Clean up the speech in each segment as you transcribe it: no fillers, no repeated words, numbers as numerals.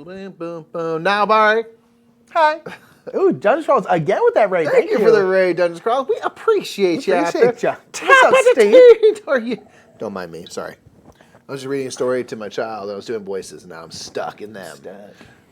Now, Barry. Hi. Ooh, Dungeons Crawls again with that raid. Thank you for the raid, Dungeons Crawls. We appreciate you. Appreciate you. Top What's up, of the Steve? team. Are you? Don't mind me. Sorry. I was just reading a story to my child. I was doing voices, and now I'm stuck in them.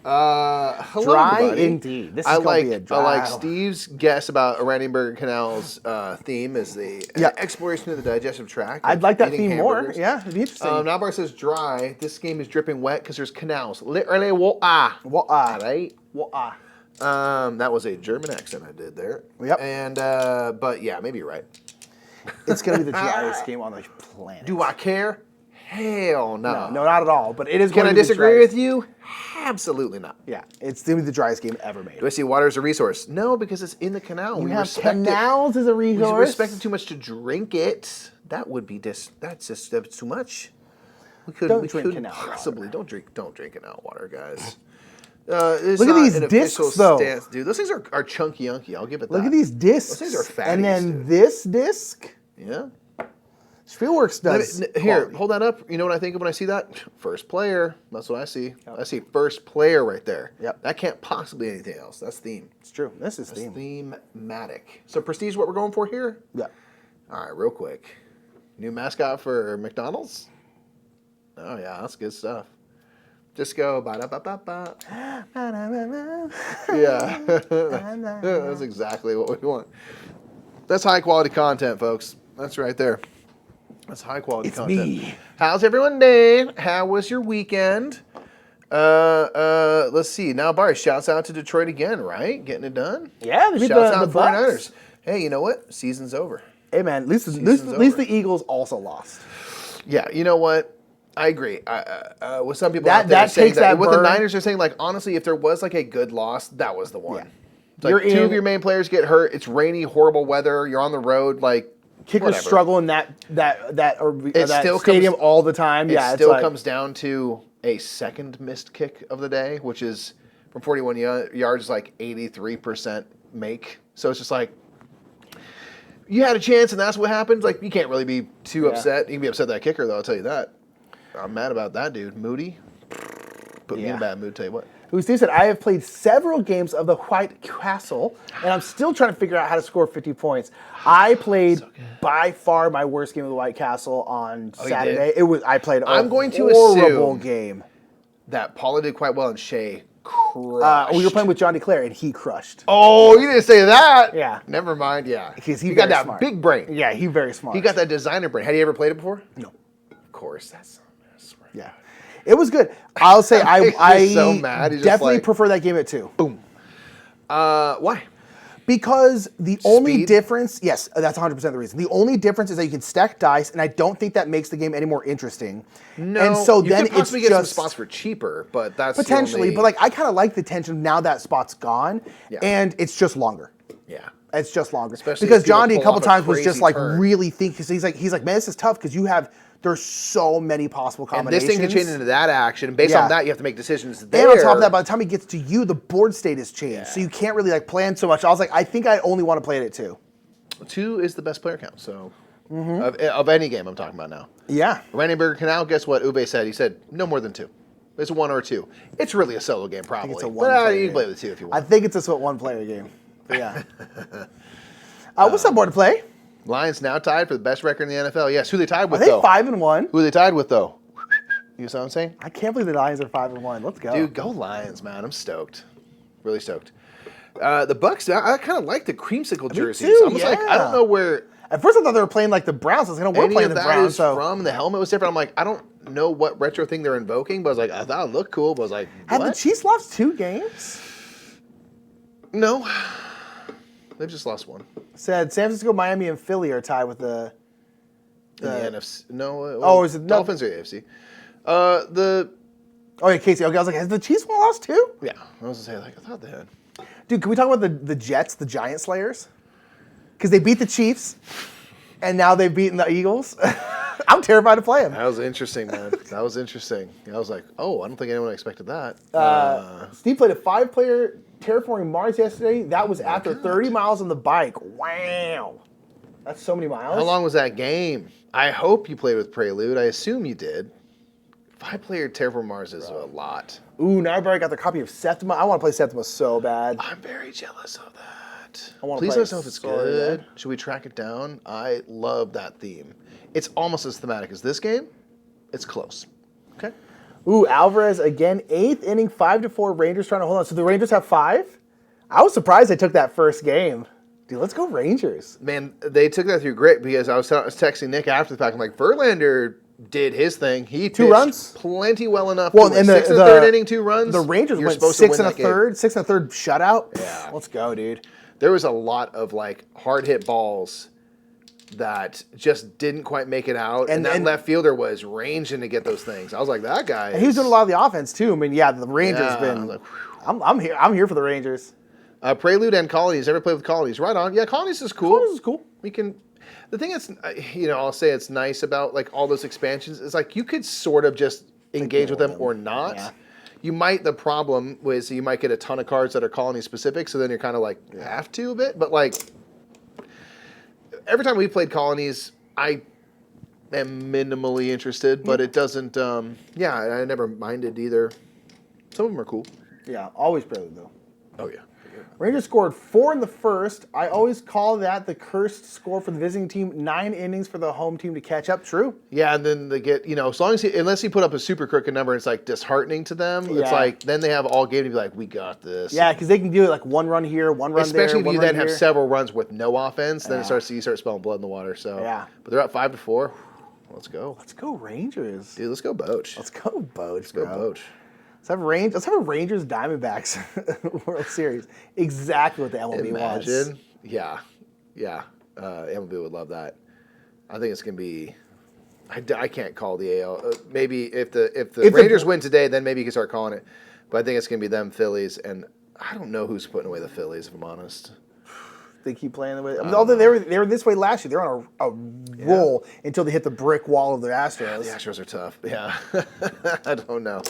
Hello, Dry everybody. indeed. This is going to be a dry. I like Steve's guess about Oranienburger Canal's theme is the exploration of the digestive tract. I'd like that eating theme more. hamburgers. Yeah, it'd be interesting. Nabar says dry. This game is dripping wet because there's canals. Literally, water. Right? Water. That was a German accent I did there. Yep. And but yeah, maybe you're right. It's going to be the driest game on the planet. Do I care? Hell no. No, not at all. But it is. Can going I to be disagree with you? Absolutely not. Yeah, it's going to be the driest game ever made. Do I see water as a resource? No, because it's in the canal. You we have respect canals as a We resource. respect it too much to drink it. That would be that's too much. We couldn't possibly don't drink canal water, guys. Look at these discs, though. Stance, dude. Those things are chunky unky. I'll give it that. Look at these discs. Those things are fatties, and then dude. this disc. Yeah. Spielworks does. Here, hold that up. You know what I think of when I see that? First player. That's what I see. Yep. I see first player right there. Yep. That can't possibly be anything else. That's theme. It's true. This is theme. Thematic. So prestige, what we're going for here? Yeah. All right, real quick. New mascot for McDonald's? Oh, yeah, that's good stuff. Just go ba-da-ba-ba-ba. Yeah. That's exactly what we want. That's high quality content, folks. That's right there. That's high quality content. Me. How's everyone doing? How was your weekend? Let's see. Now, Barry, shouts out to Detroit again, right? Getting it done? Yeah, they beat shouts out the 49ers. Hey, you know what? Season's over. Hey, man, at least the Eagles also lost. Yeah, you know what? I agree. With some people out there that saying takes that with burn. the Niners, they're saying, like, honestly, if there was, like, a good loss, that was the one. Yeah. It's like two of your main players get hurt. It's rainy, horrible weather. You're on the road, like, kickers struggle in that still stadium all the time. It Yeah, still comes down to a second missed kick of the day, which is from 41 yards, like 83% make. So it's just like you had a chance, and that's what happened. Like you can't really be too upset. You can be upset at that kicker, though. I'll tell you that. I'm mad about that dude, Moody. Put me in a bad mood. Tell you what. Who Steve said, I have played several games of the White Castle, and I'm still trying to figure out how to score 50 points. I played by far my worst game of the White Castle on Saturday. I played a horrible game. That Paula did quite well, and Shay crushed. We were playing with John DeClaire, and he crushed. Oh, you didn't say that? Yeah. Never mind, yeah. Because he got that big brain. Yeah, he's very smart. He got that designer brain. Had you ever played it before? No. Of course. That's yeah. It was good. I'll say I so mad. definitely prefer that game at 2. Boom. Why? Because the only difference, yes, that's 100% the reason. The only difference is that you can stack dice, and I don't think that makes the game any more interesting. No, and so you then could possibly it's get some just spots for cheaper, but that's potentially. But like, I kind of like the tension now that spot's gone, and it's just longer. Yeah, it's just longer. Especially because John D a couple times was just like turn. really thinking. He's like, man, this is tough because there's so many possible combinations. And this thing can change into that action. And based on that, you have to make decisions there. And on top of that, by the time it gets to you, the board state has changed. So you can't really like plan so much. I was like, I think I only want to play it at 2. 2 is the best player count. So of any game I'm talking about now. Yeah. Oranienburger Canal, guess what Ube said? He said no more than 2. It's a 1 or a 2. It's really a solo game, probably. I think it's a you can play with 2 if you want. I think it's a one-player game. But yeah. What's up, board to play? Lions now tied for the best record in the NFL. Yes, who they tied with, though? Are they 5-1? Who they tied with, though? You know what I'm saying? I can't believe the Lions are 5-1. Let's go. Dude, go Lions, man. I'm stoked. Really stoked. The Bucks, I kind of like the creamsicle jerseys. Me too, Almost like, I don't know where... At first I thought they were playing like the Browns. I was like, no, we're playing the Browns. From the helmet was different. I'm like, I don't know what retro thing they're invoking, but I was like, I thought it looked cool, but I was like, what? Have the Chiefs lost 2 games? No. They've just lost 1. Said San Francisco, Miami, and Philly are tied with the NFC. No. Is it Dolphins or AFC? yeah, Casey. Okay, I was like, has the Chiefs lost 2? Yeah, I was gonna say like I thought they had. Dude, can we talk about the Jets, the Giant Slayers? Because they beat the Chiefs, and now they've beaten the Eagles. I'm terrified to play them. That was interesting, man. That was interesting. I was like, oh, I don't think anyone expected that. Steve played a 5-player Terraforming Mars yesterday. That was after 30 miles on the bike. Wow. That's so many miles. How long was that game? I hope you played with Prelude. I assume you did. 5-player Terraform Mars is a lot. Ooh, now I've already got the copy of Septima. I want to play Septima so bad. I'm very jealous of that. I want to Please play let us know if it's so good. bad. Should we track it down? I love that theme. It's almost as thematic as this game. It's close. Okay. Ooh, Alvarez again, 8th inning, 5-4. Rangers trying to hold on. So the Rangers have 5? I was surprised they took that first game. Dude, let's go Rangers. Man, they took that through great because I was texting Nick after the fact. I'm like, Verlander did his thing. He 2 runs? Plenty well enough. Well, to in win. the 6 and a third inning, 2 runs. The Rangers You're went supposed 6 to and win a that game. third, 6 and a third shutout. Yeah. Let's go, dude. There was a lot of like hard hit balls that just didn't quite make it out, and that left fielder was ranging to get those things. I was like, that guy. And he was doing a lot of the offense too. I mean, yeah, the Rangers Yeah, been. I was like, I'm here. I'm here for the Rangers. Prelude and Colonies. Ever played with Colonies? Right on. Yeah, Colonies is cool. Colonies is cool. We can. The thing that's, I'll say it's nice about like all those expansions is like you could sort of just engage with them or not. Yeah. You might. The problem was you might get a ton of cards that are Colony specific, so then you're kind of like you have to a bit. But like every time we played Colonies, I am minimally interested, but it doesn't. I never minded either. Some of them are cool. Yeah, always Prelude though. Oh yeah. Rangers scored 4 in the first. I always call that the cursed score for the visiting team. 9 innings for the home team to catch up. True. Yeah, and then they get, as long as unless he put up a super crooked number, it's like disheartening to them. Yeah. It's like then they have all game to be like, we got this. Yeah, because they can do it like 1 run here, 1 run there. Especially if you then have here. several runs with no offense, then Yeah. you start spelling blood in the water. So Yeah. but they're up 5-4. Let's go, Let's go Rangers. dude. Let's go Boch. Let's go Boch. Let's go Boch. Let's have a Rangers Diamondbacks World Series. Exactly what the MLB wants. Imagine, yeah. MLB would love that. I think it's gonna be. I can't call the AL. Maybe if the Rangers win today, then maybe you can start calling it. But I think it's gonna be them Phillies, and I don't know who's putting away the Phillies. If I'm honest. They keep playing the way. Although they were this way last year, they're on a roll until they hit the brick wall of the Astros. The Astros are tough. Yeah, I don't know.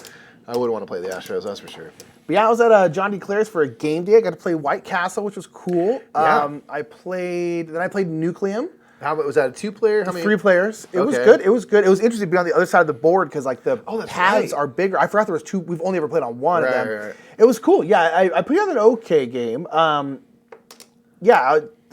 I wouldn't want to play the Astros, that's for sure. But yeah, I was at John D. Claire's for a game day. I got to play White Castle, which was cool. Yeah. I played Nucleum. How about was that a 2-player? How many? 3 players. It was Okay. good. It was good. It was interesting to be on the other side of the board because like the that's paths right. are bigger. I forgot there was 2. We've only ever played on one of them. Right. It was cool. Yeah, I put on an okay game.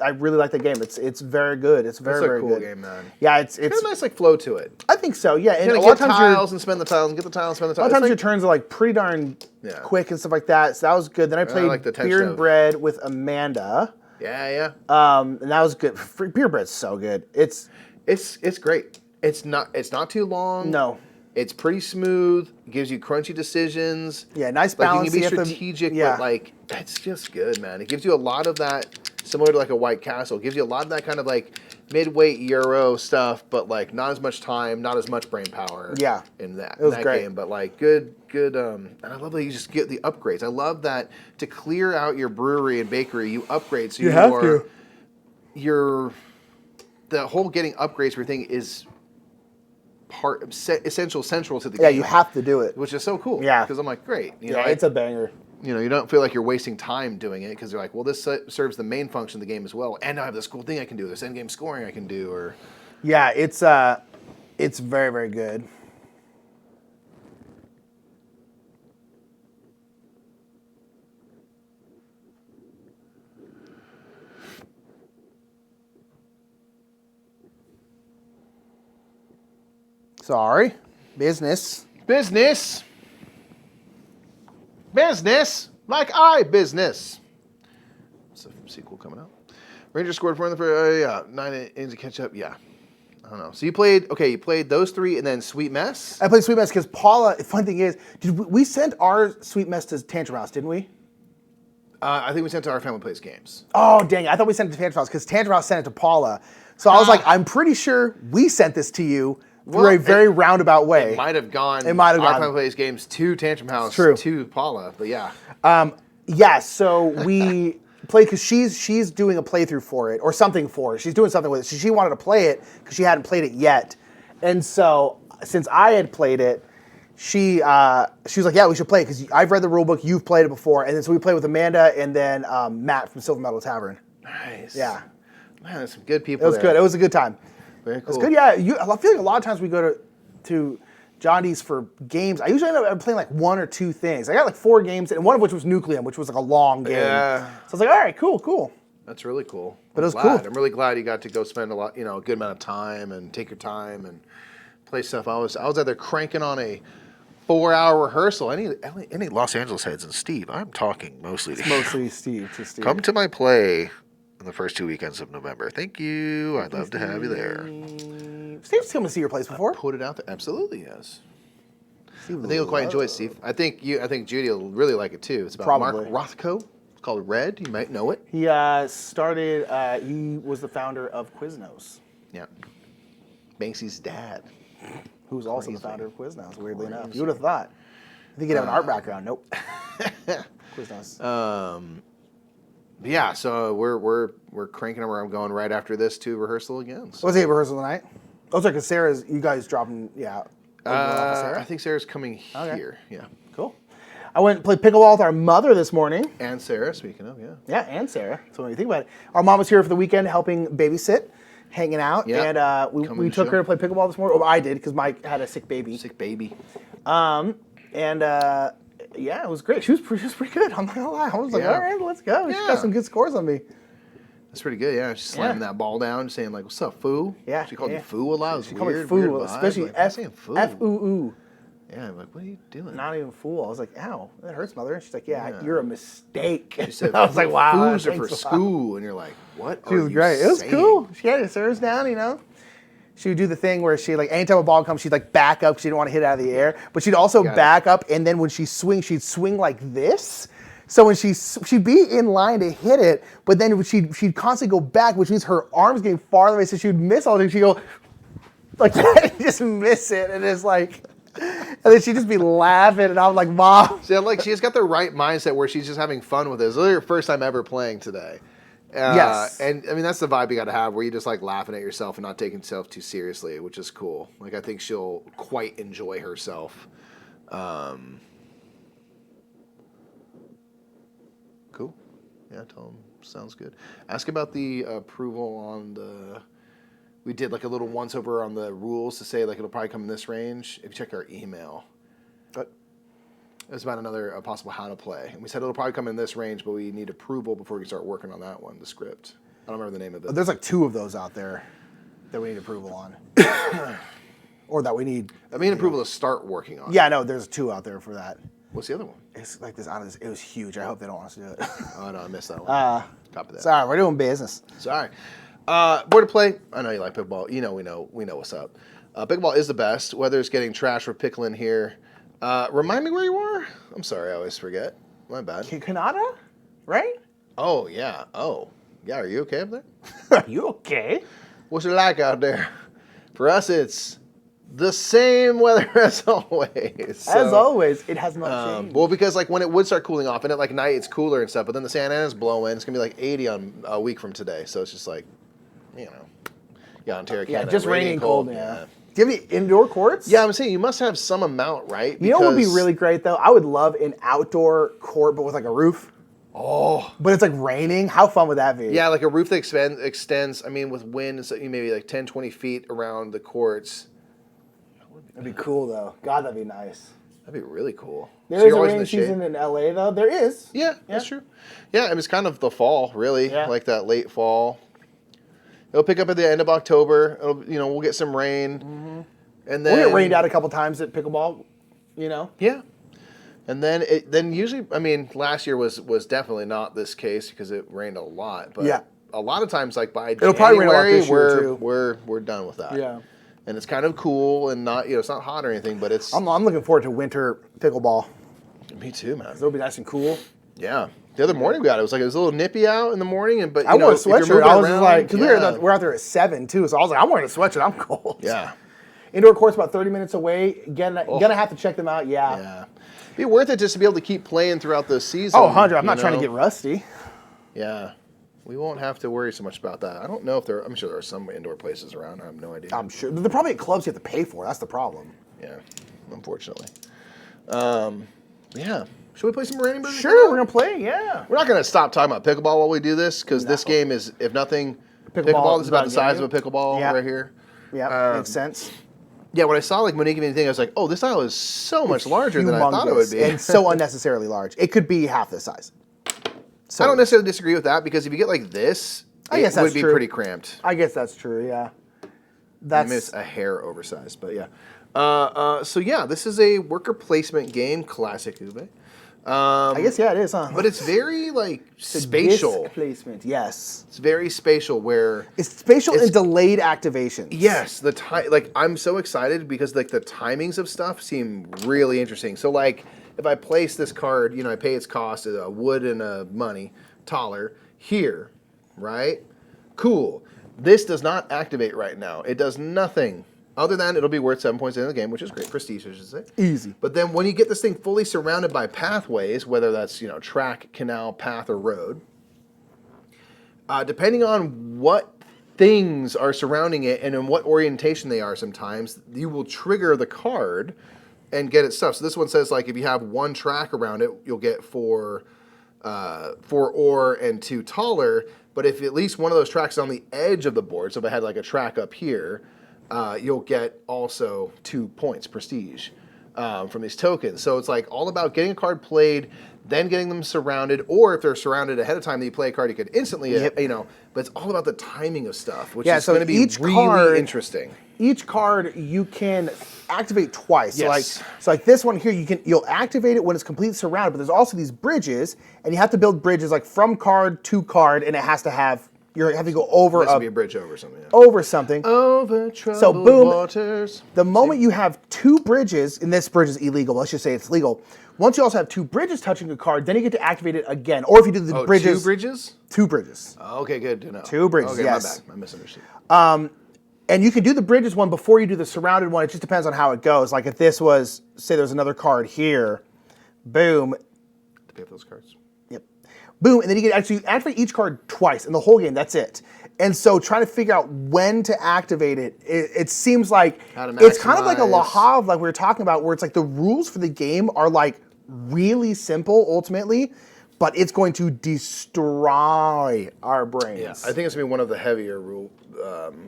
I really like the game. It's very good. It's very, It's a very cool good. game, man. Yeah, it's Got a nice like flow to it. I think so. Yeah, and You're a gonna lot get of times tiles and spend the tiles and get the tiles and spend the a lot tiles. of times your turns are like pretty darn Yeah. quick and stuff like that. So that was good. Then I played like the tension Beer and of- Bread with Amanda. Yeah. And that was good. Beer and Bread's so good. It's great. It's not too long. no. It's pretty smooth. Gives you crunchy decisions. Yeah, nice Like balance. you You can be have to- strategic, yeah. but like it's just good, man. It gives you a lot of that, similar to like a White Castle. It gives you a lot of that kind of like mid-weight Euro stuff, but like not as much time, not as much brain power. Yeah. in that It was that great. game, but like good. And I love that you just get the upgrades. I love that to clear out your brewery and bakery, you upgrade. So You have to. The whole getting upgrades for everything is central to the Yeah, game. you have to do it. Which is so cool. Yeah. Because I'm like, great. Yeah, it's a banger. you don't feel like you're wasting time doing it because you're like, well, this serves the main function of the game as well, and I have this cool thing I can do, this end game scoring I can do, or Yeah, it's very, very good. Sorry. Business. business, business. It's a sequel coming out. Rangers scored 4 in the first. 9 innings to catch up. Yeah. I don't know. So you played those 3 and then Sweet Mess? I played Sweet Mess because Paula, the funny thing is, we sent our Sweet Mess to Tantrum House, didn't we? I think we sent to Our Family Plays Games. Oh, dang. I thought we sent it to Tantrum House because Tantrum House sent it to Paula. So I was like, I'm pretty sure we sent this to you through a very roundabout way. It might have gone. It might have Our gone. Family Plays Games to Tantrum House True. to Paula, but yeah. Yeah, so we played because she's doing a playthrough for it or something for it. She's doing something with it. So she wanted to play it because she hadn't played it yet. And so since I had played it, she was like, yeah, we should play it because I've read the rule book, you've played it before. And then so we played with Amanda and then Matt from Silver Metal Tavern. Nice. Yeah. Man, there's some good people It was there. good. It was a good time. Very cool. It was good, yeah. I feel like a lot of times we go to Johnny's for games. I usually end up playing like 1 or 2 things. I got like 4 games, and one of which was Nucleum, which was like a long game. Yeah. So I was like, all right, cool. That's really cool. But it was glad. cool. I'm really glad you got to go spend a good amount of time and take your time and play stuff. I was out there cranking on a 4-hour rehearsal. Any Los Angeles heads, and Steve, I'm talking mostly to you. Mostly Steve. Come to my play in the first 2 weekends of November. Thank you. I'd love to have you there. Steve's come to see your place before. Put it out there. Absolutely, yes. Steve I think you'll quite enjoy it, Steve. I think Judy will really like it too. It's about Probably. Mark Rothko. It's called Red. You might know it. He started. He was the founder of Quiznos, Yeah. Banksy's dad. who was also the founder of Quiznos. Weirdly enough, you would have thought. I think he'd have an art background. Nope. Quiznos. Yeah, so we're cranking over. I'm going right after this to rehearsal again. So. Was he at rehearsal tonight? Oh, sorry, because Sarah's. You guys dropping? Yeah. Sarah? I think Sarah's coming here. Yeah. Cool. I went and played pickleball with our mother this morning. And Sarah, speaking of, yeah. Yeah, and Sarah. So when you think about it, our mom was here for the weekend helping babysit, hanging out, Yeah. and we took her to play pickleball this morning. Oh, I did because Mike had a sick baby. Sick baby. Yeah, it was great. She was pretty good. I'm not gonna lie. I was like, Yeah. all right, let's go. She Yeah. got some good scores on me. That's pretty good, yeah. She's slamming that ball down, saying like, "What's up, foo?" Yeah, She called yeah. you foo a lot. She called me Weird fool, vibe. especially Like, why saying foo. F-oo-oo. Yeah, I'm like, what are you doing? Not even fool. I was like, ow, that hurts, mother. And she's like, yeah, Yeah. you're a mistake. She said, I was like, wow. Foos are for thanks a lot. school, and you're like, what? She was great. It was cool. She had it serves down, She would do the thing where she, like, anytime a ball comes, she'd, like, back up because she didn't want to hit it out of the air. But she'd also back up, and then when she swings, she'd swing like this. So when she'd be in line to hit it, but then she'd constantly go back, which means her arm's getting farther away, so she would miss all the time. She'd go like that and just miss it, and it's like, and then she'd just be laughing, and I'm like, Mom. So, like, she's got the right mindset where she's just having fun with it. It's literally her first time ever playing today. Yes. And, I mean, that's the vibe you got to have, where you just, like, laughing at yourself and not taking yourself too seriously, which is cool. Like, I think she'll quite enjoy herself. Cool. Yeah, tell him. Sounds good. Ask about the approval on the... We did, like, a little once-over on the rules to say, like, it'll probably come in this range. If you check our email. But it was about another possible how to play. And we said it'll probably come in this range, but we need approval before we can start working on that one, the script. I don't remember the name of it. There's like 2 of those out there that we need approval on. Or that we need. I mean, approval to start working on. Yeah, no, there's 2 out there for that. What's the other one? It's like this. It was huge. I hope they don't want us to do it. Oh, no, I missed that one. Copy that. Sorry, we're doing business. Sorry. Where to play? I know you like pickleball. We know what's up. Pickleball is the best. Whether it's getting trash for pickling here. Remind me where you are? I'm sorry, I always forget. My bad. Canada, right? Oh, yeah. Oh. Yeah, are you okay up there? Are you okay? What's it like out there? For us, it's the same weather as always. So, As always, it has not changed. well, because like when it would start cooling off, and at like night it's cooler and stuff, but then the Santa Ana's blowing. It's gonna be like 80 on a week from today, so it's just like, Ontario, Yeah, Canada, just rainy rainy and and cold. Yeah. Do you have any indoor courts? Yeah, I'm saying you must have some amount, right? You know what would be really great though? I would love an outdoor court, but with like a roof. Oh. But it's like raining. How fun would that be? Yeah, like a roof that extends. I mean, with wind, so maybe like 10, 20 feet around the courts. That'd be cool though. God, that'd be nice. That'd be really cool. There So is you're a always in rainy the shade? season in LA though. There is. Yeah, that's true. Yeah, I mean, it's kind of the fall, really, Yeah. like that late fall. It'll pick up at the end of October. We'll get some rain, and then We'll get rained out a couple times at pickleball. Yeah, and then usually, I mean, last year was definitely not this case because it rained a lot. But Yeah. a lot of times, like by It'll probably rain a lot January, this year, too. we're done with that. Yeah. And it's kind of cool and not it's not hot or anything, but it's I'm looking forward to winter pickleball. me too, man. It'll be nice and cool. Yeah. The other morning we got it. It was a little nippy out in the morning, but I wore a if you're sweatshirt. moving I was just around, like, because yeah. we're out there at 7 too, so I was like, I'm wearing a sweatshirt. I'm cold. Yeah. Indoor court's about 30 minutes away. Gonna have to check them out. Yeah. Yeah. Be worth it just to be able to keep playing throughout the season. Oh, 100. I'm not trying to get rusty. Yeah. We won't have to worry so much about that. I don't know if I'm sure there are some indoor places around. I have no idea. I'm sure. They're probably at clubs you have to pay for. That's the problem. Yeah. Unfortunately. Yeah. Should we play some Oranienburger? Sure, we're gonna play. Yeah. We're not going to stop talking about pickleball while we do this because this game is, if nothing, pickleball is about the size of a pickleball right here. Yeah, makes sense. Yeah, when I saw like Monique and thing, I was like, oh, this tile is so much larger than I thought it would be. And so unnecessarily large. It could be half this size. So I don't necessarily disagree with that because if you get like this, it would be pretty cramped. I guess that's true, yeah. I miss a hair oversized, but yeah. So yeah, this is a worker placement game, classic Ube. I guess, yeah, it is, huh? But it's very, like, spatial. Disc placement, yes. It's very spatial where... It's spatial and delayed activations. Yes, I'm so excited because, like, the timings of stuff seem really interesting. So, like, if I place this card, I pay its cost, a wood and a money, taller, here, right? Cool. This does not activate right now. It does nothing. Other than it'll be worth 7 points in the game, which is great. Prestige, I should say. Easy. But then when you get this thing fully surrounded by pathways, whether that's track, canal, path, or road, depending on what things are surrounding it and in what orientation they are sometimes, you will trigger the card and get its stuff. So this one says, like, if you have one track around it, you'll get four ore and 2 taller. But if at least one of those tracks is on the edge of the board, so if I had like a track up here, you'll get also 2 points, prestige, from these tokens. So it's like all about getting a card played, then getting them surrounded, or if they're surrounded ahead of time that you play a card, you could instantly, but it's all about the timing of stuff, which is going to be really interesting. Each card you can activate twice. Yes. So like this one here, you'll activate it when it's completely surrounded, but there's also these bridges, and you have to build bridges like from card to card, and it has to have you have to go over be a bridge over something. Yeah. Over something. Over troubled so boom, waters. The moment you have 2 bridges, and this bridge is illegal, let's just say it's legal. Once you also have 2 bridges touching a card, then you get to activate it again. Or if you do the bridges. 2 bridges? 2 bridges. Okay, good to know. 2 bridges, okay, yes. My bad. I misunderstood. And you can do the bridges one before you do the surrounded one. It just depends on how it goes. Like if this was, say there's another card here, boom. To pay for those cards. Yep. Boom, and then you can actually activate each card twice in the whole game. That's it. And so trying to figure out when to activate it, it seems like it's kind of like a La Havre, like we were talking about, where it's like the rules for the game are like really simple ultimately, but it's going to destroy our brains. Yeah, I think it's going to be one of the heavier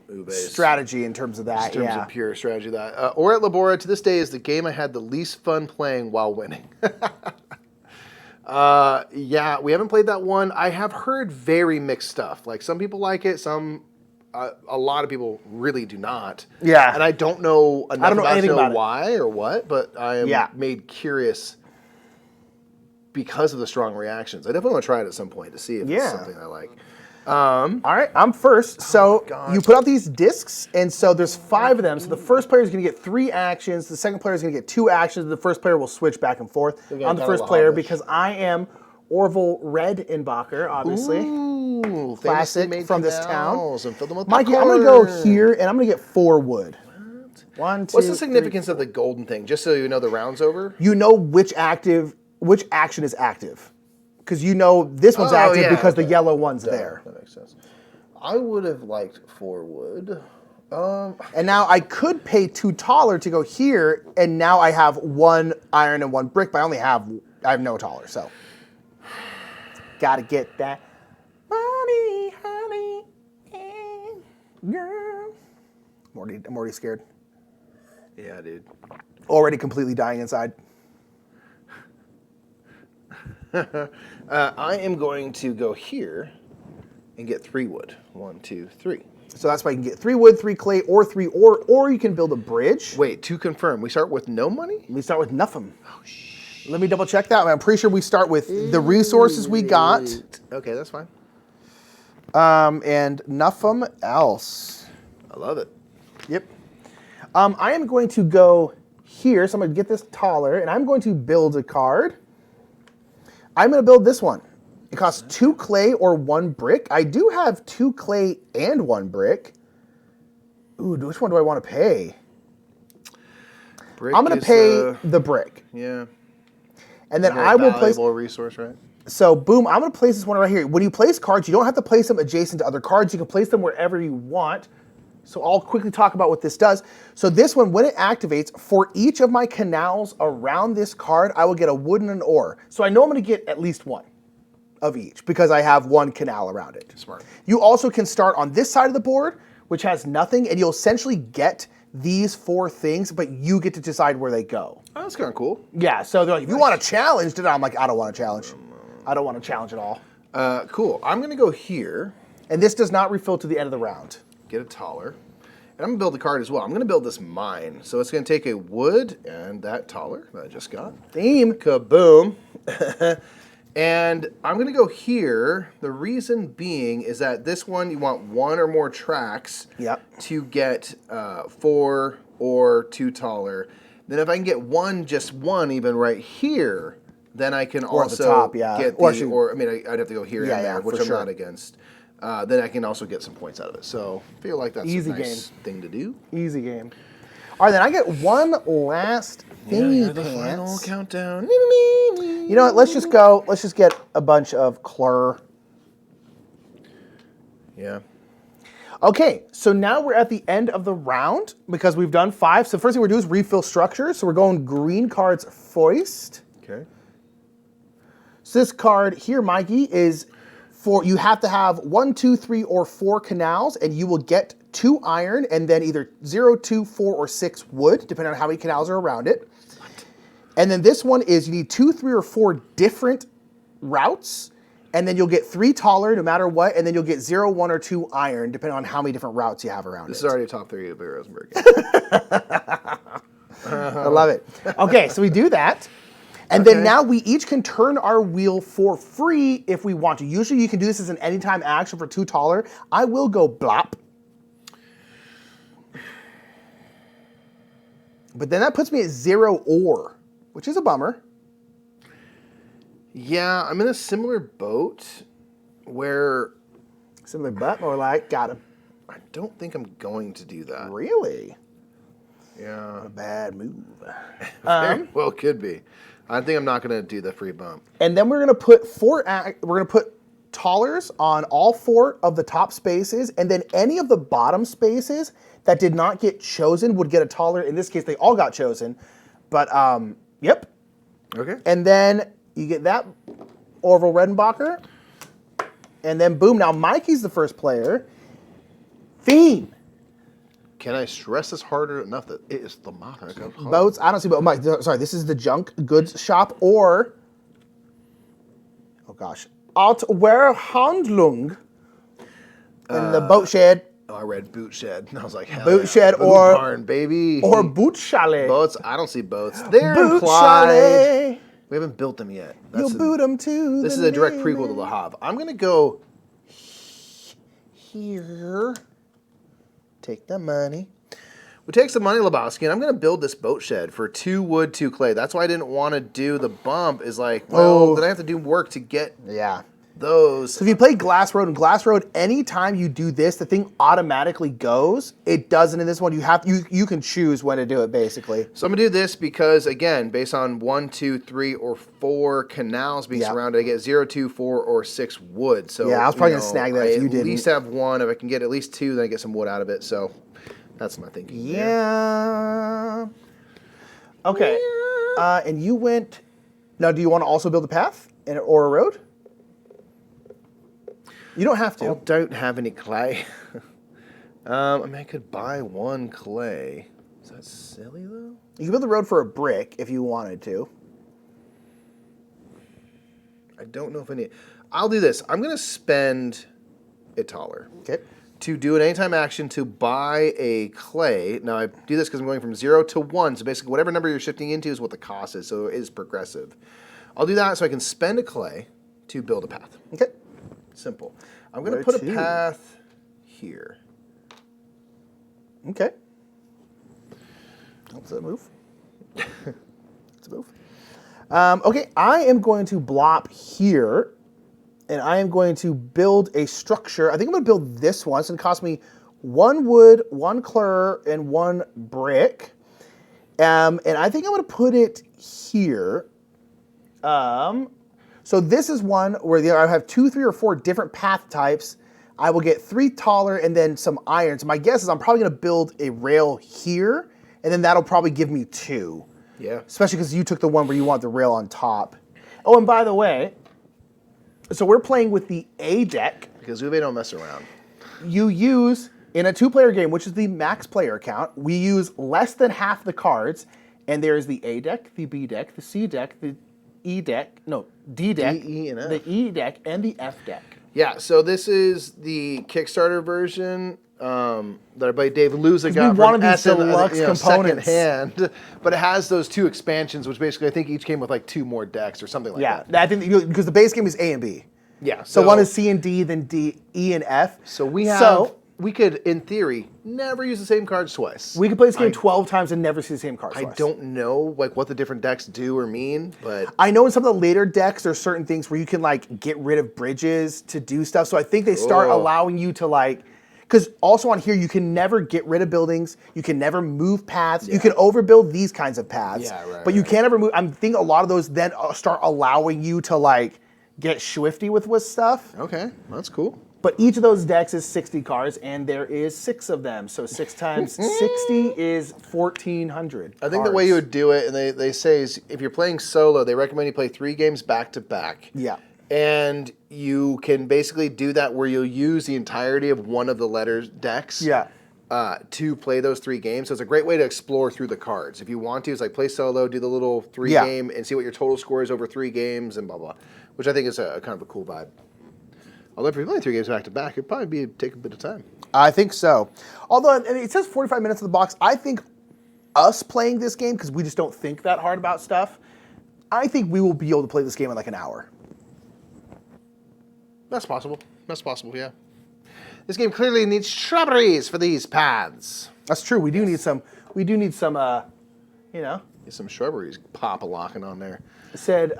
Ube's strategy in terms of that. In terms of pure strategy, that. Or at Labora, to this day, is the game I had the least fun playing while winning. Yeah, we haven't played that one. I have heard very mixed stuff. Like some people like it, a lot of people really do not. Yeah, and I don't know enough anything about it. Why or what, but I am made curious because of the strong reactions. I definitely want to try it at some point to see if it's something I like. All right, I'm first. So you put out these discs, and so there's 5 of them. So the first player is going to get 3 actions. The second player is going to get 2 actions. The first player will switch back and forth. I'm the first player because I am Orville Redenbacher, obviously. Ooh, classic from this town. And Mikey, I'm going to go here, and I'm going to get 4 wood. What? 1, 2, What's the significance of the golden thing? Just so you know the round's over? You know which action is active. Because you know this one's active because the yellow one's there. That makes sense. I would have liked 4 wood. And now I could pay 2 taller to go here, and now I have 1 iron and 1 brick, but I have no taller, so. Gotta get that money, honey, girl. I'm already scared. Yeah, dude. Already completely dying inside. I am going to go here and get 3 wood. 1, 2, 3. So that's why you can get 3 wood, 3 clay, or 3 ore, or you can build a bridge. Wait, to confirm, we start with no money? We start with nothing. Oh, shit. Let me double check that. I'm pretty sure we start with the resources we got. Okay, that's fine. And nothing else. I love it. Yep. I am going to go here, so I'm going to get this taller, and I'm going to build a card. I'm going to build this one. It costs 2 clay or 1 brick. I do have 2 clay and 1 brick. Ooh, which one do I want to pay? I'm going to pay the brick. Yeah. And then I will place... valuable resource, right? So, boom, I'm going to place this one right here. When you place cards, you don't have to place them adjacent to other cards. You can place them wherever you want. So I'll quickly talk about what this does. So this one, when it activates, for each of my canals around this card, I will get a wood and an ore. So I know I'm going to get at least 1 of each because I have 1 canal around it. Smart. You also can start on this side of the board, which has nothing, and you'll essentially get these 4 things, but you get to decide where they go. Oh, that's kind of cool. Yeah, so they're like, if you want to challenge, then I'm like, I don't want to challenge. I don't want to challenge at all. Cool. I'm going to go here. And this does not refill to the end of the round. Get a taller. And I'm going to build the card as well. I'm going to build this mine. So it's going to take a wood and that taller that I just got. Theme. Kaboom. And I'm going to go here. The reason being is that this one, you want 1 or more tracks to get 4 or 2 taller. Then if I can get just one even right here, then I can also at the top, get the, I'd have to go here and there, which I'm not against. Then I can also get some points out of it. So I feel like that's a nice thing to do. Easy game. All right, then I get one last thingy the final countdown. You know what? Let's just go. Let's just get a bunch of Clur. Yeah. Okay, so now we're at the end of the round because we've done 5. So first thing we're doing is refill structures. So we're going green cards first. Okay. So this card here, Mikey, is you have to have 1, 2, 3, or 4 canals, and you will get 2 iron, and then either 0, 2, 4, or 6 wood, depending on how many canals are around it. And then this one is you need 2, 3, or 4 different routes, and then you'll get 3 taller no matter what, and then you'll get 0, 1, or 2 iron, depending on how many different routes you have around This it. is already a top 3 of Rosenberg. I love it. Okay, so we do that. And then now we each can turn our wheel for free if we want to. Usually you can do this as an anytime action for 2 taller. I will go blop. But then that puts me at 0 ore, which is a bummer. Yeah, I'm in a similar boat where... Similar but more like, got him. I don't think I'm going to do that. Really? Yeah. A bad move. Very well could be. I think I'm not going to do the free bump. And then we're going to put we're going to put tallers on all 4 of the top spaces, and then any of the bottom spaces that did not get chosen would get a taller. In this case, they all got chosen. But, yep. Okay. And then you get that Orville Redenbacher. And then, boom, now Mikey's the first player. Theme. Can I stress this harder enough that it is the mother? Boats, I don't see boats. Mike, sorry, this is the junk goods shop or, oh gosh, Outwehrhandlung in the boat shed. Oh, I read boot shed. And I was like, hell Boot shed boot or barn, baby. Or boot chalet. Boats, I don't see boats. They're Boot implied. chalet. We haven't built them yet. You'll boot them too. This is a direct prequel to the Hav. I'm going to go here. Take the money. We take some money, Lebowski, and I'm going to build this boat shed for 2 wood, 2 clay. That's why I didn't want to do the bump. Is like, well, then I have to do work to get those. So if you play Glass Road, and Glass Road, anytime you do this, the thing automatically goes. It doesn't in this one. You can choose when to do it, basically. So I'm going to do this because, again, based on 1, 2, 3, or 4 canals being surrounded, I get 0, 2, 4, or 6 wood. So yeah, I was probably going to snag that if you didn't. At least have 1. If I can get at least 2, then I get some wood out of it. So that's my thinking. Yeah. Okay. And you went... Now, do you want to also build a path or a road? You don't have to. I don't have any clay. I mean, I could buy 1 clay. Is that silly, though? You can build the road for a brick if you wanted to. I don't know if any... I'll do this. I'm going to spend a taller. Okay. To do an anytime action to buy a clay. Now, I do this because I'm going from 0 to 1. So basically, whatever number you're shifting into is what the cost is. So it is progressive. I'll do that so I can spend a clay to build a path. Okay. Simple. I'm going to put a path here. Okay. That's a move. That's a move. Okay, I am going to blop here, and I am going to build a structure. I think I'm going to build this one. It's going to cost me 1 wood, 1 clay, and 1 brick. And I think I'm going to put it here. So this is one where I have 2, 3, or 4 different path types. I will get 3 taller and then some iron. So my guess is I'm probably going to build a rail here, and then that'll probably give me 2. Yeah. Especially because you took the one where you want the rail on top. Oh, and by the way, so we're playing with the A deck. Because Uwe don't mess around. You use In a 2-player game, which is the max player count, we use less than half the cards, and there is the A deck, the B deck, the C deck, the D deck, E, and F. the E deck, and the F deck. Yeah, so this is the Kickstarter version that our buddy Dave Luza got one from of these Essen, deluxe components. secondhand. But it has those 2 expansions, which basically I think each came with like 2 more decks or something like that. Yeah, I think because the base game is A and B. Yeah. So one is C and D, then D, E and F. So we could, in theory, never use the same cards twice. We could play this game 12 times and never see the same cards twice. I don't know like what the different decks do or mean, but I know in some of the later decks there's certain things where you can like get rid of bridges to do stuff. So I think they start allowing you to like, because also on here you can never get rid of buildings, you can never move paths, you can overbuild these kinds of paths, but you can't ever move. I think a lot of those then start allowing you to like get swifty with stuff. Okay, that's cool. But each of those decks is 60 cards, and there is 6 of them. So 6 times 60 is 1,400 I think the way you would do it, and they say, is if you're playing solo, they recommend you play 3 games back to back. Yeah. And you can basically do that where you'll use the entirety of one of the letters decks to play those 3 games. So it's a great way to explore through the cards. If you want to, it's like play solo, do the little 3 game, and see what your total score is over 3 games, and blah, blah, which I think is a kind of a cool vibe. Although if you're playing 3 games back to back, it'd probably take a bit of time. I think so. Although it says 45 minutes in the box. I think us playing this game, because we just don't think that hard about stuff, I think we will be able to play this game in like an hour. That's possible. That's possible, yeah. This game clearly needs shrubberies for these paths. That's true. We do need some. We do need some. Get some shrubberies pop-a-locking on there. It said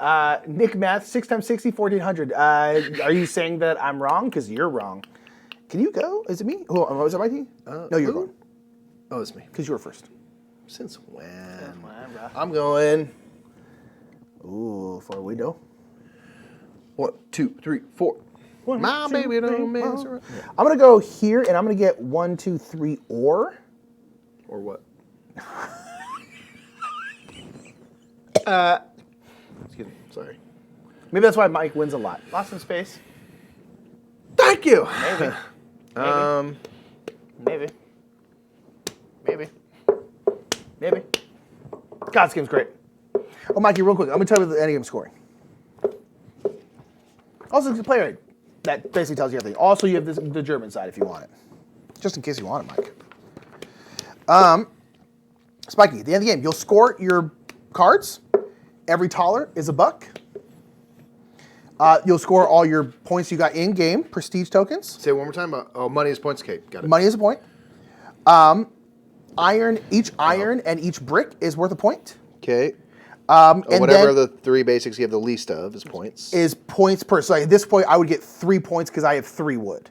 Nick Math 6 times 60 1,400. Are you saying that I'm wrong? Because you're wrong. Can you go? Is it me? Oh, was it my team? No, you're going. Oh, it's me. Because you were first. Since when? I'm going. Ooh, for a window. 1, 2, 3, 4. My baby don't mess around. I'm gonna go here, and I'm gonna get 1, 2, 3, or. Or what? Excuse me. Sorry. Maybe that's why Mike wins a lot. Lost some space. Thank you. Maybe. Maybe. God, this game's great. Oh, Mikey, real quick, I'm gonna tell you the endgame scoring. Also, it's a player aid. That basically tells you everything. Also, you have the German side if you want it. Just in case you want it, Mike. Spiky, at the end of the game, you'll score your cards. Every taller is $1. You'll score all your points you got in-game, prestige tokens. Say it one more time. Money is points. Okay, got it. Money is a point. Each iron and each brick is worth a point. Okay. And whatever the 3 basics you have the least of is points. Is points per. So at this point, I would get 3 points because I have 3 wood.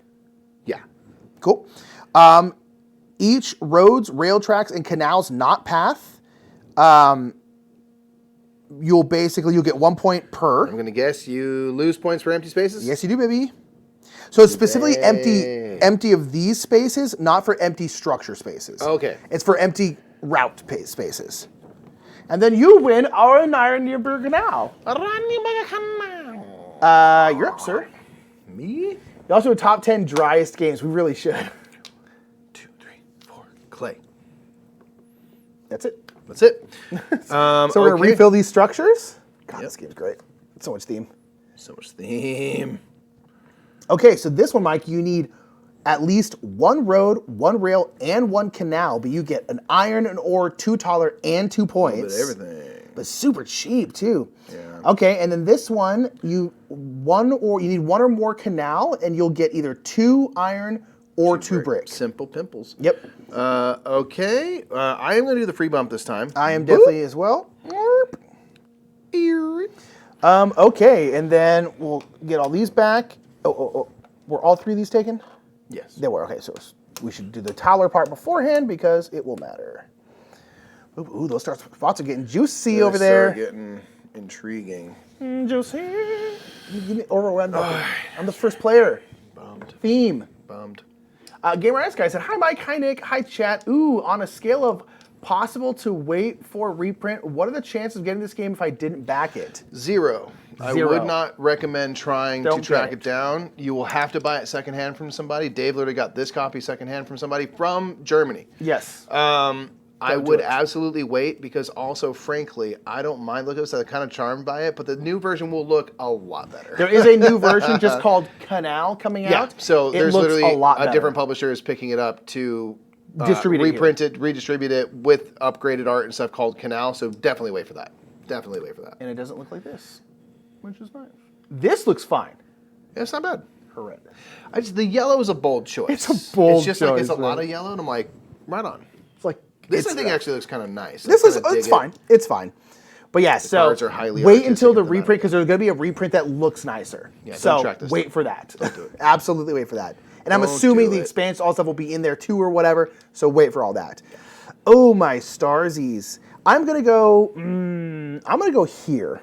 Yeah. Cool. Each roads, rail tracks, and canals not path. You'll get 1 point per. I'm gonna guess you lose points for empty spaces. Yes, you do, baby. So it's specifically empty of these spaces, not for empty structure spaces. Okay. It's for empty route spaces. And then you win our Oranienburger now. You're up, sir. Me? You also have top 10 driest games. We really should. 2, 3, 4. Clay. That's it. That's it. So we're going to refill these structures. God, this game's great. So much theme. So much theme. Okay, so this one, Mike, you need at least 1 road, 1 rail, and 1 canal, but you get an iron, an ore, 2 taller, and 2 points. Everything. But super cheap, too. Yeah. Okay, and then this one, you need 1 or more canal, and you'll get either 2 iron or 2 brick. Simple pimples. Yep. Okay. I am going to do the free bump this time. I am definitely as well. Okay, and then we'll get all these back. Oh. Were all 3 of these taken? Yes. They were. Okay, so we should do the Tyler part beforehand because it will matter. Ooh, those spots are getting juicy over there. They're getting intriguing. Juicy. Give me I'm the first player. Bummed. Theme. Bummed. Gamer Ice Guy said, "Hi Mike, hi Nick, hi chat. Ooh, on a scale of possible to wait for reprint, what are the chances of getting this game if I didn't back it?" 0. I Zero. would not recommend trying Don't to track get it down. You will have to buy it secondhand from somebody. Dave literally got this copy secondhand from somebody from Germany. Yes. I Don't do would it. absolutely wait because also, frankly, I don't mind looking so I'm kind of charmed by it, but the new version will look a lot better. There is a new version just called Canal coming Yeah, out. so It there's looks literally a lot better. different publisher is picking it up to Distribute it here. reprint it, redistribute it with upgraded art and stuff called Canal. So definitely wait for that. Definitely wait for that. And it doesn't look like this, which is nice. This looks fine. Yeah, it's not bad. Horrendous. The yellow is a bold choice. It's a bold It's just like it's a choice, lot man. of yellow, and I'm like, right on. It's like This it's, I think actually looks kind of nice. This I is kinda dig it's it. fine. It's fine. But yeah, so cards are highly wait artistic until the and thematic. reprint because there's going to be a reprint that looks nicer. Yeah, so don't track this wait stuff. for that. Don't do it. Absolutely wait for that. And I'm Don't assuming do the it. expanse all stuff will be in there too or whatever. So wait for all that. Oh my starsies! I'm gonna go. I'm gonna go here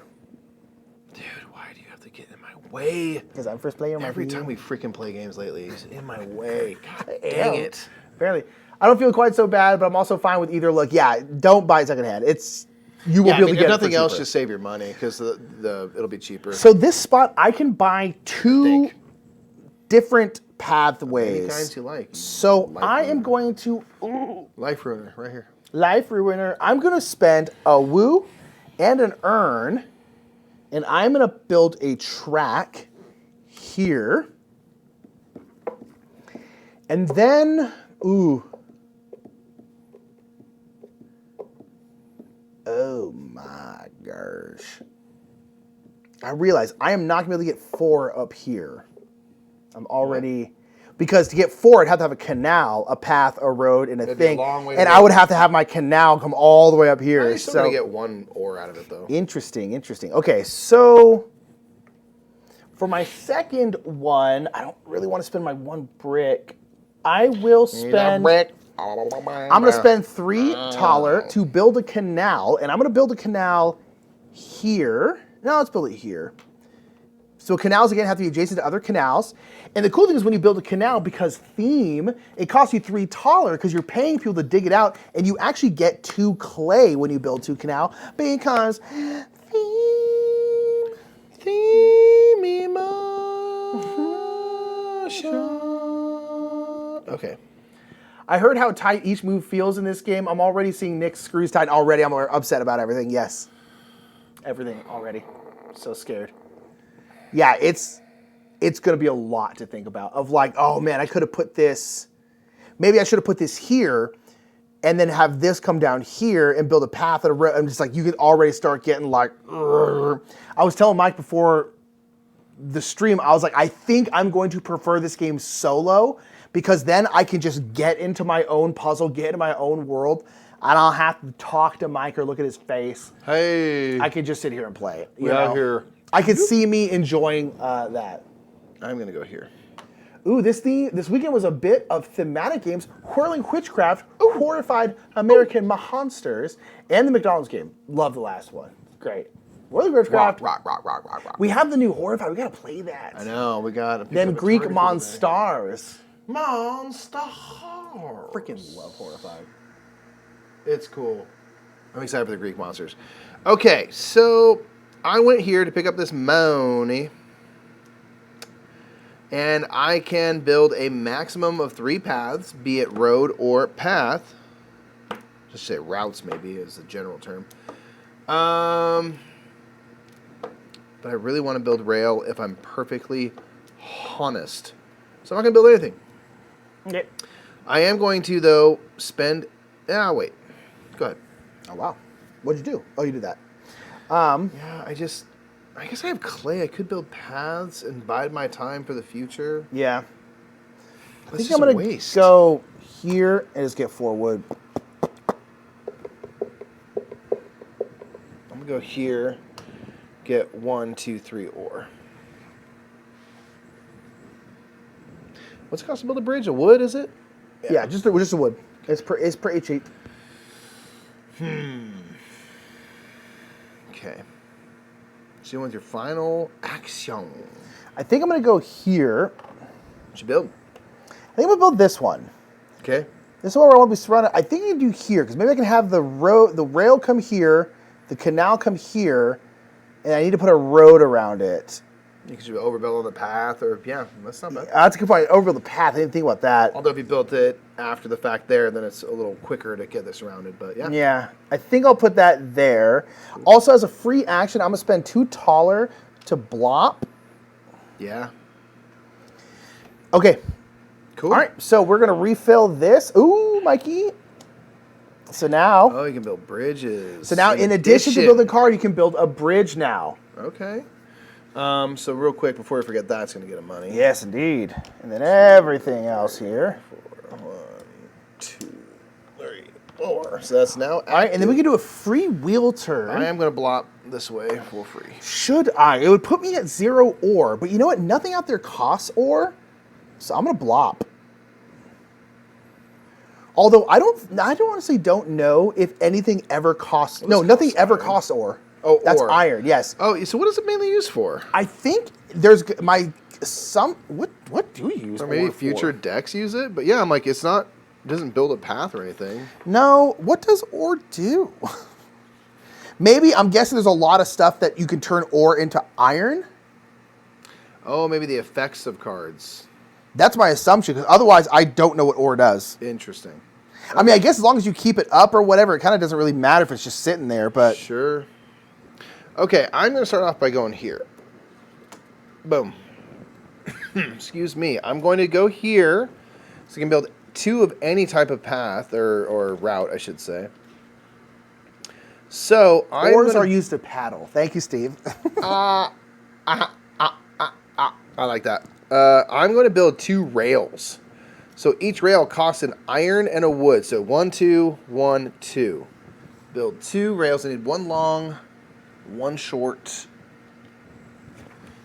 Dude, why do you have to get in my way? because I'm first player. Every time we freaking play games lately, he's in my way. God dang it. Barely. I don't feel quite so bad, but I'm also fine with either look. Yeah, don't buy it secondhand. It's you will Yeah, be able to if get nothing it for else, cheaper. just save your money because the it'll be cheaper. So this spot, I can buy two different pathways. Any kinds you like. So Life I am ruiner. going to Life ruiner, right here. Life Ruiner. I'm going to spend a woo and an earn, and I'm going to build a track here. And then, ooh. Oh my gosh. I realize I am not going to be able to get 4 up here. I'm already... Because to get 4, I'd have to have a canal, a path, a road, and a That'd be a thing. long way to And go. I would have to have my canal come all the way up here. You're still So gonna get 1 ore out of it though. interesting. Okay, so for my second one, I don't really want to spend my 1 brick. I will spend... I'm going to spend 3 taller to build a canal, and I'm going to build a canal here. No, let's build it here. So canals, again, have to be adjacent to other canals. And the cool thing is when you build a canal, because theme, it costs you 3 taller because you're paying people to dig it out, and you actually get 2 clay when you build 2 canal because theme emotion. Okay. I heard how tight each move feels in this game. I'm already seeing Nick's screws tight already. I'm upset about everything. Yes. Everything already. So scared. Yeah, it's going to be a lot to think about. Of like, oh man, I could have put this. Maybe I should have put this here, and then have this come down here and build a path and a road. I'm just like, you could already start getting like. Urgh. I was telling Mike before the stream, I was like, I think I'm going to prefer this game solo because then I can just get into my own puzzle, get into my own world. I don't have to talk to Mike or look at his face. Hey. I can just sit here and play it. We're out here. I could see me enjoying that. I'm gonna go here. Ooh, this weekend was a bit of thematic games: Whirling Witchcraft, Horrified American Monsters, and the McDonald's game. Love the last one. Great. Whirling Witchcraft. Rock. We have the new Horrified. We gotta play that. I know, we got Then Greek Monstars. Monster. Freaking love Horrified. It's cool. I'm excited for the Greek monsters. Okay, so I went here to pick up this money. And I can build a maximum of 3 paths, be it road or path. Just say routes maybe is the general term. But I really want to build rail if I'm perfectly honest. So I'm not going to build anything. Okay. I am going to, though, spend... wait. Go ahead. Oh, wow. What'd you do? Oh, you did that. Yeah, I guess I have clay. I could build paths and bide my time for the future. Yeah. I That's think I'm just a going to waste. go here and just get 4 wood. I'm going to go here, get 1, 2, 3 ore. What's it cost to build a bridge? A wood, is it? Yeah, just a wood. It's pretty cheap. Okay. So you want your final action. I think I'm going to go here. What you build? I think I'm going to build this one. Okay. This is where I want to be surrounded. I think I can do here because maybe I can have the rail come here, the canal come here, and I need to put a road around it. You could overbuild on the path, or yeah, that's not bad. That's a good point. Over the path, I didn't think about that. Although if you built it after the fact there, then it's a little quicker to get this surrounded. But yeah. Yeah, I think I'll put that there. Also, as a free action, I'm gonna spend 2 taller to blop. Yeah. Okay. Cool. All right, so we're gonna refill this. Ooh, Mikey. So now. Oh, you can build bridges. So now, in addition to building a car, you can build a bridge now. Okay. So real quick before we forget, that's gonna get a money. Yes, indeed. And then everything else here. 4, 1, 2, 3, 4. So that's now. All right, and then we can do a free wheel turn. I am gonna blop this way for free. Should I? It would put me at 0 ore, but you know what? Nothing out there costs ore, so I'm gonna blop. Although I honestly don't know if anything ever costs. No, nothing ever costs ore. Oh, that's ore. iron. Yes. Oh, so what is it mainly used for? I think there's what do you use? Or maybe ore future for? decks use it. But yeah, I'm like, it doesn't build a path or anything. No. What does ore do? Maybe I'm guessing there's a lot of stuff that you can turn ore into iron. Oh, maybe the effects of cards. That's my assumption, because otherwise I don't know what ore does. Interesting. I mean, I guess as long as you keep it up or whatever, it kind of doesn't really matter if it's just sitting there, but... Sure. Okay, I'm going to start off by going here. Boom. Excuse me. I'm going to go here, so you can build 2 of any type of path, or route, I should say. So, Oars are used to paddle. Thank you, Steve. I like that. I'm going to build 2 rails. So each rail costs an iron and a wood. So 1, 2, 1, 2. Build 2 rails. I need 1 long, 1 short.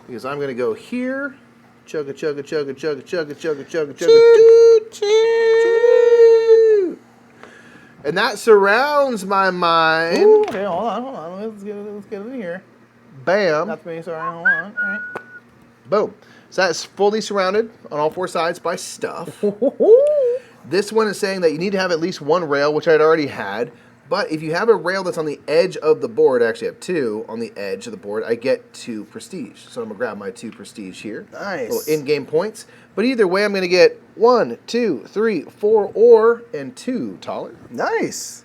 Because I'm going to go here. Chugga, chugga, chugga, chugga, chugga, chugga, chugga, chugga. Choo, choo. And that surrounds my mind. Ooh, okay, hold on. Let's get it in here. Bam. Not me, sorry, hold on. All right. Boom. So that's fully surrounded on all 4 sides by stuff. This one is saying that you need to have at least 1 rail, which I'd already had. But if you have a rail that's on the edge of the board, I actually have 2 on the edge of the board, I get 2 prestige. So I'm going to grab my 2 prestige here. Nice. Little in-game points. But either way, I'm going to get 1, 2, 3, 4 ore and 2 taller. Nice.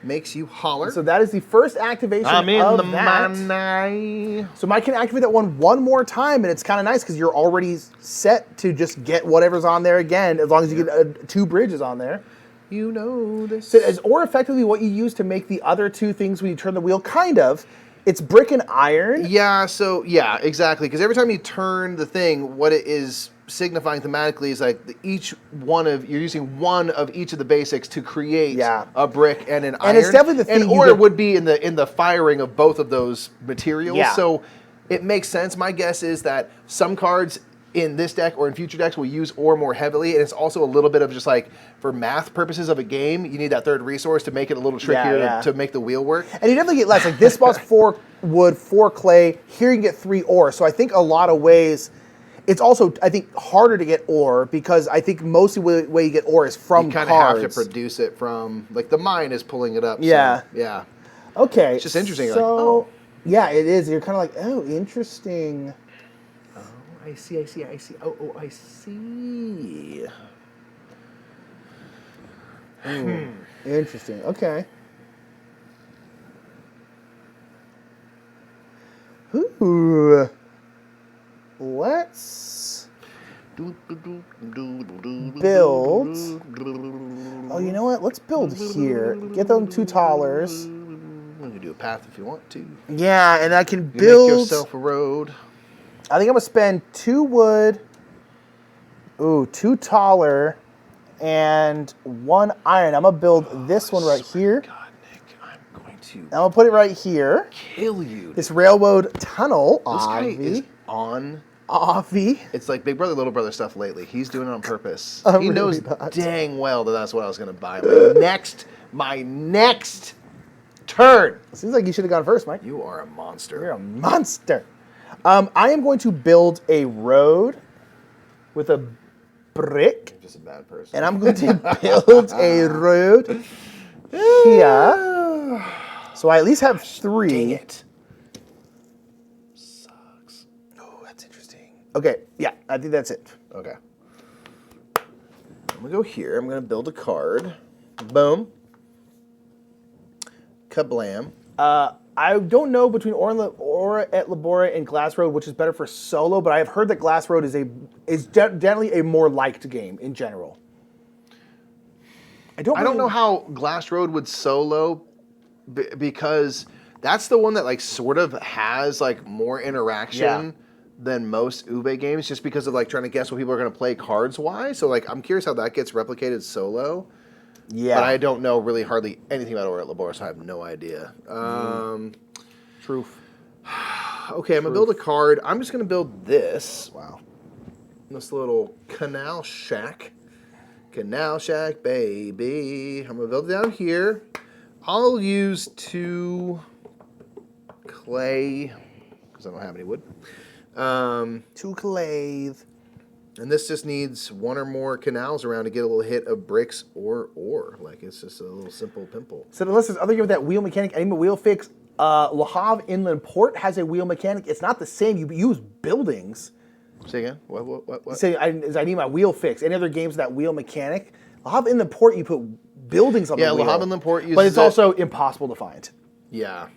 Makes you holler. So that is the first activation I'm in of the that. money. So Mike can activate that one more time, and it's kind of nice because you're already set to just get whatever's on there again, as long as you get 2 bridges on there. You know this. So is ore effectively what you use to make the other 2 things when you turn the wheel? Kind of. It's brick and iron. Yeah, so, yeah, exactly. Because every time you turn the thing, what it is signifying thematically is like you're using 1 of each of the basics to create a brick and an iron. And it's definitely the thing. And ore would be in the firing of both of those materials. Yeah. So it makes sense. My guess is that some cards in this deck or in future decks will use ore more heavily, and it's also a little bit of just like, for math purposes of a game, you need that 3rd resource to make it a little trickier to make the wheel work. And you definitely get less. Like this spot's 4 wood, 4 clay. Here you can get 3 ore. So I think a lot of ways, it's also, I think, harder to get ore because I think mostly the way you get ore is from cards. You kind of have to produce it from, like the mine is pulling it up. Yeah. So, yeah. Okay. It's just interesting. So, yeah, it is. You're kind of like, oh, interesting. I see. Oh, I see. Interesting. Okay. Ooh. Let's build. Oh, you know what? Let's build here. Get them 2 tallers. You can do a path if you want to. Yeah, and I can You build. make yourself a road. I think I'm gonna spend 2 wood. Ooh, 2 taller, and 1 iron. I'm gonna build this one right here. God, Nick, I'm going to I'm gonna put it right here. kill you. This railroad tunnel. This guy is on. Avi. It's like Big Brother, Little Brother stuff lately. He's doing it on purpose. I'm He knows really not. dang well that that's what I was going to buy. My next turn. Seems like you should have gone first, Mike. You are a monster. You're a monster. I am going to build a road with a brick, You're just a bad person. and I'm going to build a road here. So I at least have 3. Dang it. That's interesting. Okay, yeah, I think that's it. Okay. I'm going to go here. I'm going to build a card. Boom. Kablam. I don't know between Aura et Labora and Glass Road, which is better for solo, but I have heard that Glass Road is definitely a more liked game in general. I don't know how Glass Road would solo because that's the one that like sort of has like more interaction than most Ube games, just because of like trying to guess what people are going to play cards wise. So like I'm curious how that gets replicated solo. Yeah, but I don't know really hardly anything about Aura et Labora, so I have no idea. Truth. Okay, I'm gonna build a card. I'm just gonna build this. Wow. This little Canal Shack. Canal Shack, baby. I'm gonna build it down here. I'll use 2 clay, because I don't have any wood. 2 clays. And this just needs 1 or more canals around to get a little hit of bricks or ore. Like, it's just a little simple pimple. So unless there's other game with that wheel mechanic, I need a wheel fix. Le Havre Inland Port has a wheel mechanic. It's not the same. You use buildings. Say again? What? Say I need my wheel fix. Any other games with that wheel mechanic? Le Havre Inland Port, you put buildings on the wheel. Yeah, Le Havre Inland Port uses but it's also impossible to find. Yeah.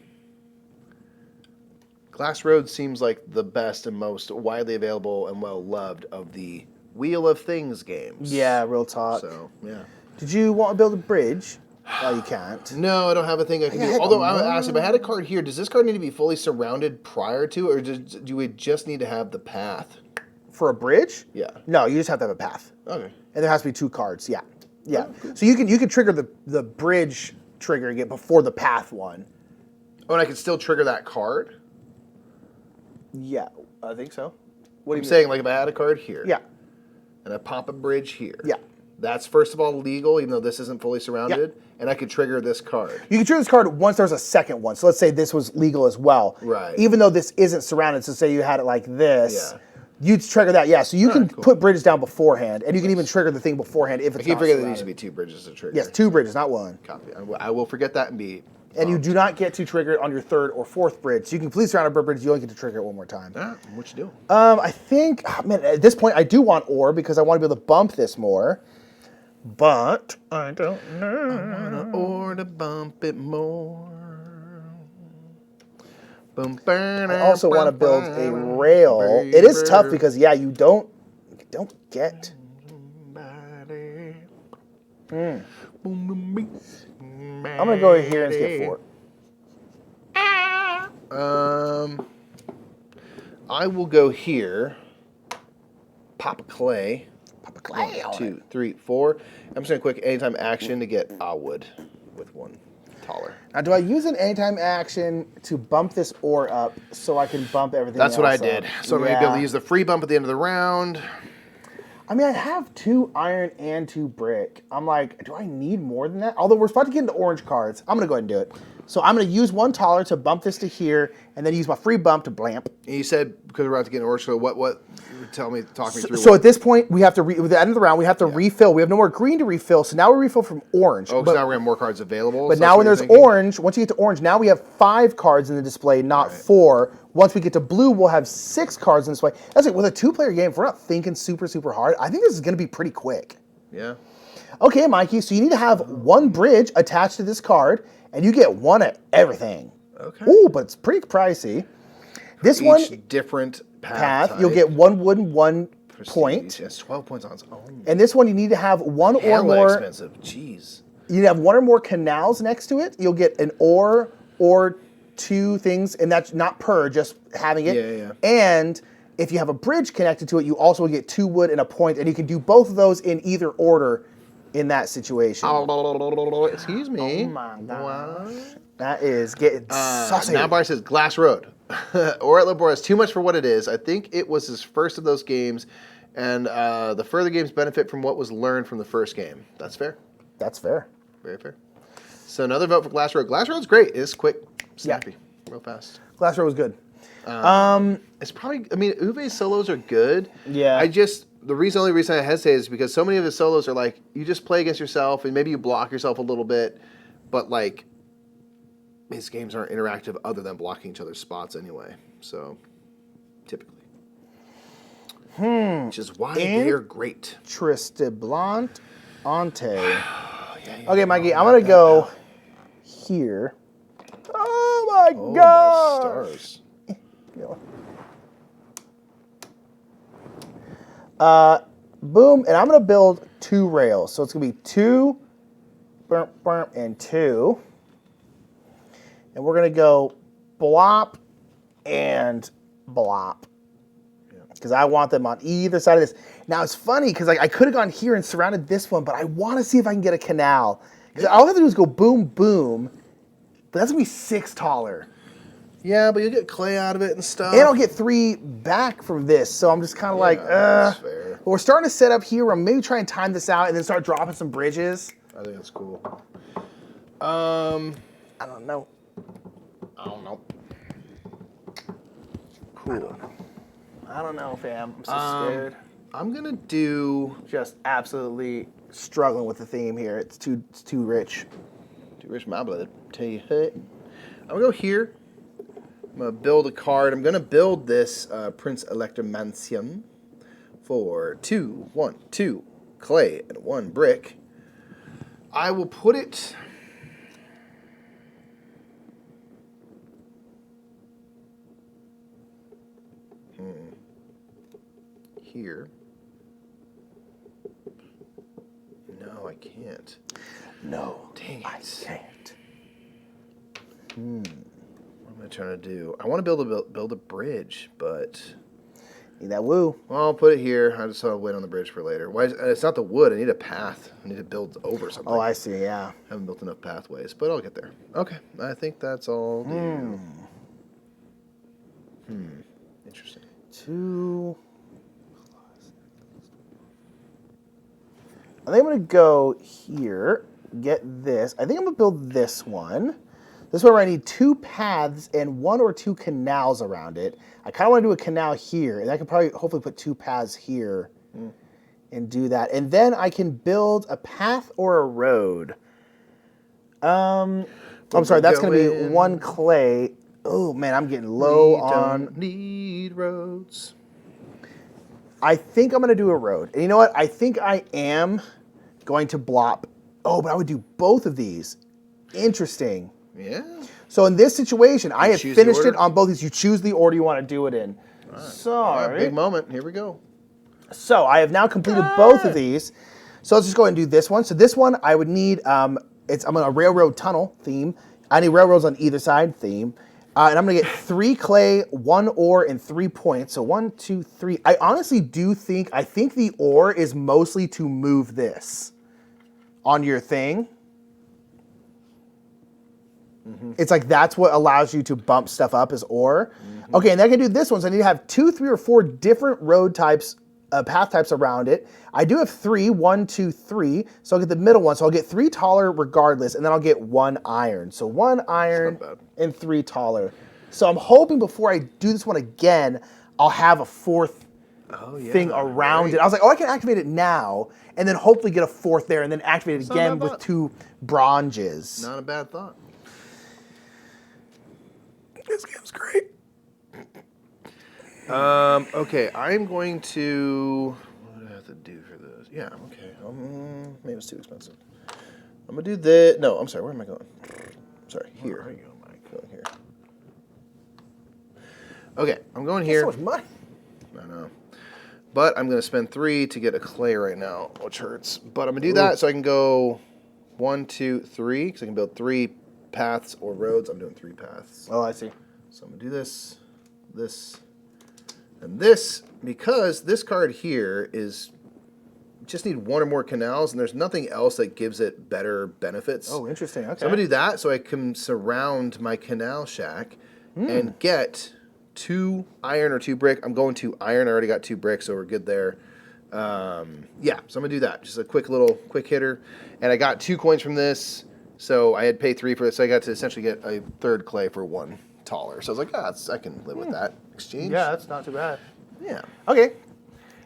Glass Road seems like the best and most widely available and well loved of the Wheel of Things games. Yeah, real talk. So, yeah. Did you want to build a bridge? Oh, you can't. No, I don't have a thing I can do. Although I would ask, if I had a card here, does this card need to be fully surrounded prior to, or do we just need to have the path? For a bridge? Yeah. No, you just have to have a path. Okay. And there has to be 2 cards. Yeah. Yeah. Oh, cool. So you can trigger the bridge trigger again before the path one. Oh, and I can still trigger that card? Yeah, I think so. What are you saying? Like if I had a card here. Yeah. And I pop a bridge here. Yeah. That's first of all legal, even though this isn't fully surrounded. Yeah. And I could trigger this card. You can trigger this card once there's a second one. So let's say this was legal as well. Right. Even though this isn't surrounded, so say you had it like this. Yeah. You'd trigger that, yeah. So you can put bridges down beforehand, and you can even trigger the thing beforehand if it's not surrounded. I keep forgetting there needs to be 2 bridges to trigger. Yes, 2 bridges, not 1. Copy. I will forget that and be... And you do not get to trigger it on your 3rd or 4th bridge. So you can completely surround a bridge, you only get to trigger it 1 more time. What you doing? I think, man, at this point, I do want ore because I want to be able to bump this more. But I don't know. I want ore to bump it more. I also want to build a rail. It is tough because, yeah, you don't get. I'm gonna go here and skip 4. I will go here. Pop a clay. Pop a clay. 1, 2, 3, 4. I'm just gonna quick anytime action to get wood with 1 taller. Now, do I use an anytime action to bump this ore up so I can bump everything? That's what I else did. up? So I'm gonna be able to use the free bump at the end of the round. I mean, I have 2 iron and 2 brick. I'm like, do I need more than that? Although we're about to get into orange cards, I'm gonna go ahead and do it. So I'm going to use 1 taller to bump this to here, and then use my free bump to blamp. And you said because we're about to get an orange, so what? Talk me through. So at this point, we have to at the end of the round, we have to refill. We have no more green to refill, so now we refill from orange. Oh, so now we're gonna have more cards available. But now when there's orange, once you get to orange, now we have 5 cards in the display, not 4. Once we get to blue, we'll have 6 cards in the display. That's like with a 2-player game. If we're not thinking super hard, I think this is going to be pretty quick. Yeah. Okay, Mikey. So you need to have 1 bridge attached to this card, and you get 1 at everything. Okay. Ooh, but it's pretty pricey. This one different path. You'll get 1 wood and 1 point. Yes, 12 points on its own. And this one, you need to have 1 or more. Expensive. Jeez. You need to have 1 or more canals next to it. You'll get an ore or 2 things, and that's not per, just having it. Yeah. And if you have a bridge connected to it, you also get 2 wood and a point, and you can do both of those in either order in that situation. Excuse me. Oh my God. That is getting saucy. Now Bar says Glass Road. Aura et Labora is too much for what it is. I think it was his first of those games, and the further games benefit from what was learned from the first game. That's fair. That's fair. Very fair. So another vote for Glass Road. Glass Road's great. It's quick, snappy, real fast. Glass Road was good. It's probably, I mean, Uwe's solos are good. Yeah. The only reason I hesitate is because so many of his solos are like, you just play against yourself and maybe you block yourself a little bit, but like, his games aren't interactive other than blocking each other's spots anyway. So, typically. Which is why they're great. Tristiblant Ante. Yeah, Okay, Mikey, I'm going to go here. Oh, my God. Stars. Boom, and I'm going to build 2 rails. So it's going to be 2, and 2. And we're going to go blop and blop. Because I want them on either side of this. Now, it's funny because I could have gone here and surrounded this one, but I want to see if I can get a canal. Because all I have to do is go boom, boom. But that's going to be 6 taller. Yeah, but you'll get clay out of it and stuff. And I'll get 3 back from this. So I'm just kind of that's fair. But we're starting to set up here. We'll maybe try and time this out and then start dropping some bridges. I think that's cool. I don't know. Cool. I don't know, fam. I'm so scared. I'm gonna do Just absolutely struggling with the theme here. It's too rich. too rich my blood. Tell you what. I'm gonna go here. I'm gonna build a card. I'm gonna build this Prince Electromantium for 2 clay and 1 brick. I will put it. Here. No, I can't. No, Dang it. I can't. What am I trying to do? I want to build a bridge, but Need that woo. well, I'll put it here. I just want to wait on the bridge for later. Why? It's not the wood. I need a path. I need to build over something. Oh, I see. Yeah. Haven't built enough pathways, but I'll get there. Okay, I think that's all. Interesting. 2. I think I'm going to go here, get this. I think I'm going to build this one. This one where I need 2 paths and 1 or 2 canals around it. I kind of want to do a canal here, and I can probably hopefully put 2 paths here and do that. And then I can build a path or a road. I'm sorry, that's going to be 1 clay. Oh, man, I'm getting low on... Don't need roads. I think I'm going to do a road. And you know what? I think I am going to blop. Oh, but I would do both of these. Interesting. Yeah. So in this situation, I have choose the finished it order? on both these. You choose the order you want to do it in. All Sorry. right, big moment. Here we go. So I have now completed both of these. So let's just go ahead and do this one. So this one I would need, I'm on a railroad tunnel theme. I need railroads on either side theme. And I'm going to get 3 clay, 1 ore, and 3 points. So 1, 2, 3. I honestly I think the ore is mostly to move this on your thing. It's like that's what allows you to bump stuff up is ore. Okay, and then I can do this one. So I need to have 2, 3, or 4 different road types, path types around it. I do have 3, 1, 2, 3. So I'll get the middle one. So I'll get 3 taller regardless, and then I'll get 1 iron. So 1 iron and 3 taller. So I'm hoping before I do this one again, I'll have a 4th thing around it. I was like, oh, I can activate it now, and then hopefully get a 4th there, and then activate it again with 2 bronzes. Not a bad thought. This game's great. Okay, I'm going to. What do I have to do for this? Yeah, okay. Maybe it's too expensive. I'm gonna do this. No, I'm sorry. Where am I going? Sorry, here. There you go, Mike. Going here. Okay, I'm going here. That's so much money. I know. But I'm gonna spend 3 to get a clay right now, which hurts. But I'm gonna do that so I can go 1, 2, 3, because I can build 3 paths or roads. I'm doing 3 paths. Oh, I see. So I'm gonna do this, and this, because this card here is just need 1 or more canals, and there's nothing else that gives it better benefits. Oh, interesting. Okay. So I'm gonna do that so I can surround my canal shack and get 2 iron or 2 brick. I'm going to iron. I already got 2 bricks, so we're good there. Yeah, so I'm gonna do that. Just a quick hitter, and I got 2 coins from this. So I had paid 3 for this, so I got to essentially get a 3rd clay for 1 taller. So I was like, I can live with that exchange. Yeah, that's not too bad. Yeah. Okay.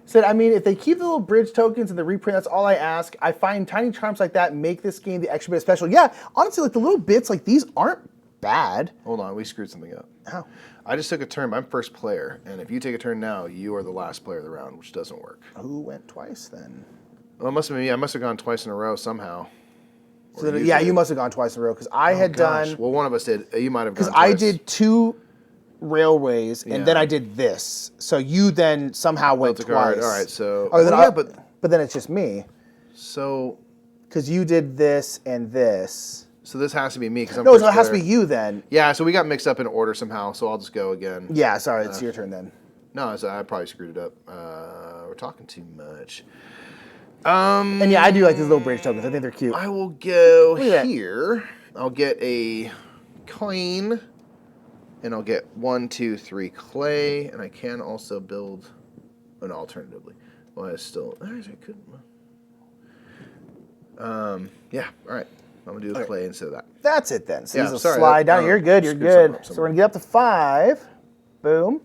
Said, I mean, if they keep the little bridge tokens and the reprint, that's all I ask. I find tiny charms like that make this game the extra bit special. Yeah, honestly, like the little bits like these aren't bad. Hold on, we screwed something up. How? I just took a turn. I'm first player, and if you take a turn now, you are the last player of the round, which doesn't work. Who went twice then? Well, it must have been me. I must have gone twice in a row somehow. So then, you must have gone twice in a row because I had done. Well, one of us did. You might have gone Because twice. I did 2 railways and then I did this. So you then somehow went twice. All right, so. Oh, then yeah, but then it's just me. So. Because you did this and this. So this has to be me because I'm No, first so it has to player. be you then. Yeah, so we got mixed up in order somehow, so I'll just go again. Yeah, sorry, it's your turn then. No, I probably screwed it up. We're talking too much. And yeah, I do like these little bridge tokens. I think they're cute. I will go Look at that. here. I'll get a coin, and I'll get 1, 2, 3 clay, and I can also build an alternatively. Well, I still. I could. Yeah. All right. I'm gonna do the clay instead of that. That's it then. So Yeah, these will sorry, slide down. You're good. You're screwed good. something up So we're gonna get up to 5. Boom.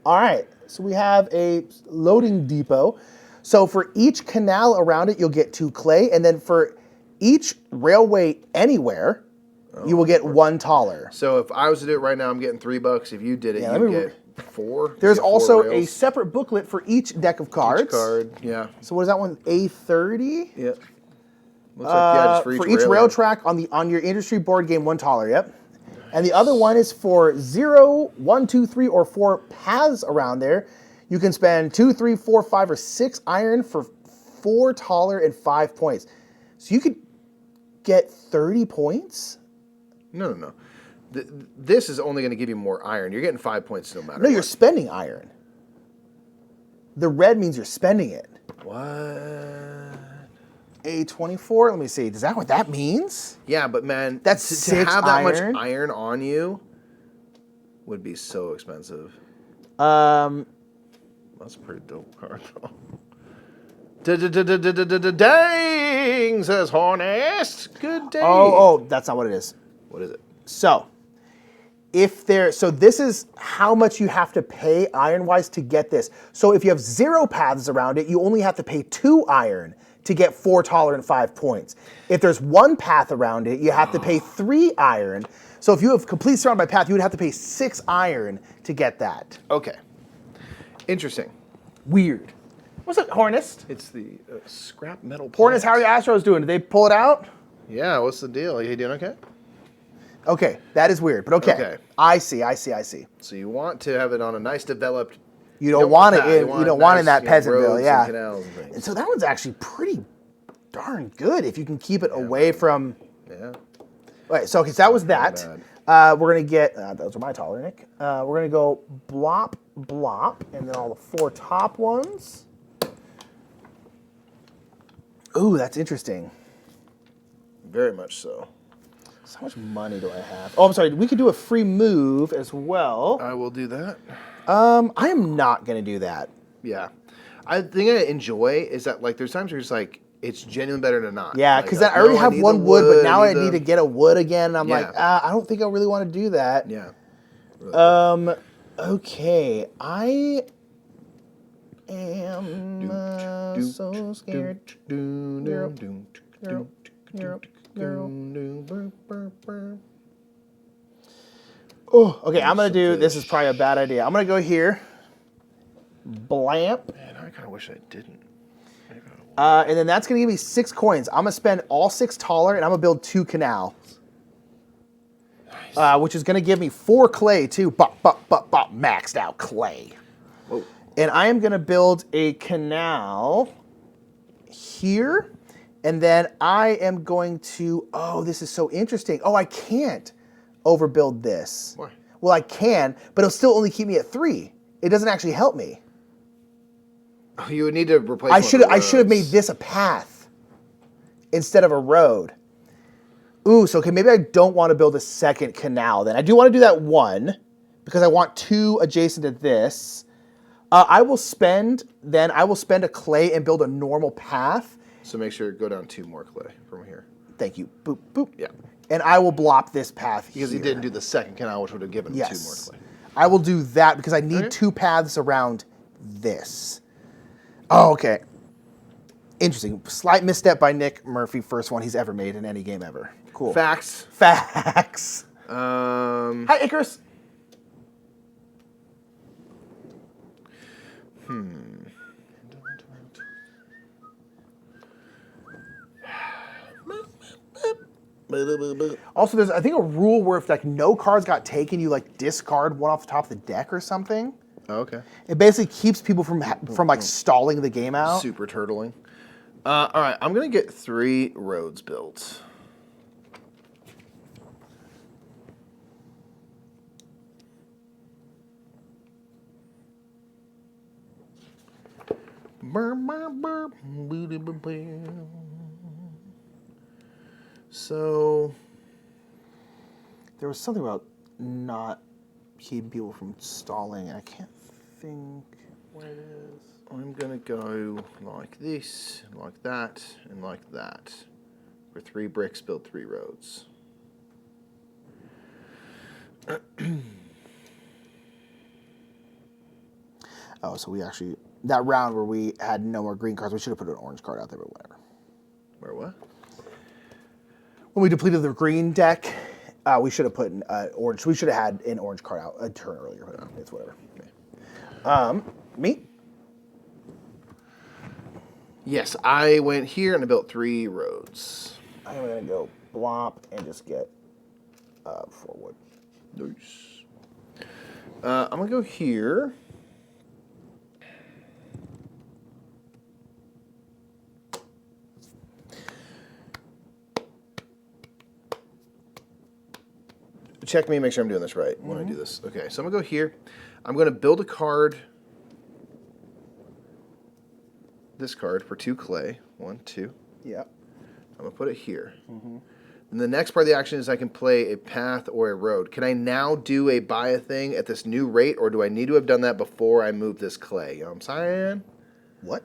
All right. So we have a loading depot. So for each canal around it, you'll get 2 clay, and then for each railway anywhere, you will get 1 taller. So if I was to do it right now, I'm getting $3. If you did it, Yeah, you get 4. There's You get 4 also a rails. separate booklet for each deck of cards. Each card. Yeah. So what is that one? A30. Yeah. Looks like just For each rail track on your industry board game, 1 taller. Yep. And the other one is for 0, 1, 2, 3, or 4 paths around there. You can spend 2, 3, 4, 5, or 6 iron for 4 taller and 5 points. So you could get 30 points. No. This is only going to give you more iron. You're getting 5 points no matter. No, you're spending iron. The red means you're spending it. What? A24. Let me see. Is that what that means? Yeah, but man, That's to 6 have that iron? much iron on you would be so expensive. That's a pretty dope card, though. Dang, says Hornest. Good day. Oh, that's not what it is. What is it? So, so this is how much you have to pay iron-wise to get this. So if you have 0 paths around it, you only have to pay 2 iron to get 4 taller and 5 points. If there's 1 path around it, you have to pay 3 iron. So if you have complete surround by path, you would have to pay 6 iron to get that. Okay. Interesting. Weird. What's it, Hornest? It's the scrap metal. Hornest, how are your Astros doing? Did they pull it out? Yeah, what's the deal? Are you doing okay? Okay, that is weird, but okay. Okay. I see. So you want to have it on a nice developed. You don't want it that. in. You don't want it in that Peasantville, roads yeah. and canals and things. And so that one's actually pretty darn good if you can keep it away from. Yeah. Right. So okay, so that was that. Not We're gonna get those are my taller, Nick. We're gonna go blop, blop, and then all the 4 top ones. Ooh, that's interesting. Very much so. So how much money do I have? Oh, I'm sorry. We could do a free move as well. I will do that. I am not gonna do that. Yeah. I think I enjoy is that like there's times where it's like it's genuinely better than not. Yeah, Like, because like, I already no, have need 1 the wood, but now I the- need to get a wood again. And I'm Yeah. like, I don't think I really want to do that. Yeah. Okay, I am so scared. Oh, okay, I'm gonna do. This is probably a bad idea. I'm gonna go here. Blamp. Man, I kind of wish I didn't. And then that's gonna give me 6 coins. I'm gonna spend all 6 taller, and I'm gonna build 2 canals. Nice. Which is gonna give me 4 clay too. Maxed out clay. Whoa. And I am gonna build a canal here, and then I am going to. Oh, this is so interesting. Oh, I can't overbuild this. Why? Well, I can, but it'll still only keep me at 3. It doesn't actually help me. Oh, you would need to replace. I should have made this a path instead of a road. Ooh, so okay, maybe I don't want to build a second canal then. I do want to do that one because I want 2 adjacent to this. I will spend a clay and build a normal path. So make sure to go down 2 more clay from here. Thank you. Boop, boop. Yeah. And I will blop this path Because here. he didn't do the second canal, which would have given him 2 more Yes. clay. I will do that because I need 2 paths around this. Oh, okay. Interesting. Slight misstep by Nick Murphy. First one he's ever made in any game ever. Cool. Facts. Facts. Hi, Icarus. Also, there's I think a rule where if like no cards got taken, you like discard one off the top of the deck or something. Oh, okay. It basically keeps people from like stalling the game out. Super turtling. All right, I'm gonna get 3 roads built. So There was something about not keeping people from stalling. I can't think what it is. I'm gonna go like this, like that, and like that. For 3 bricks, build 3 roads. Oh, so we actually that round where we had no more green cards, we should have put an orange card out there, but whatever. Where what? When we depleted the green deck, we should have put an orange. We should have had an orange card out a turn earlier, but it's whatever. Okay. Me? Yes, I went here and I built 3 roads. I'm gonna go blomp and just get 4 wood. Nice. I'm gonna go here. Check me, make sure I'm doing this right when I do this. Okay, so I'm gonna go here. I'm gonna build a card. This card for 2 clay. 1, 2. Yep. I'm gonna put it here. And the next part of the action is I can play a path or a road. Can I now do a buy a thing at this new rate, or do I need to have done that before I move this clay? You know what I'm saying? What?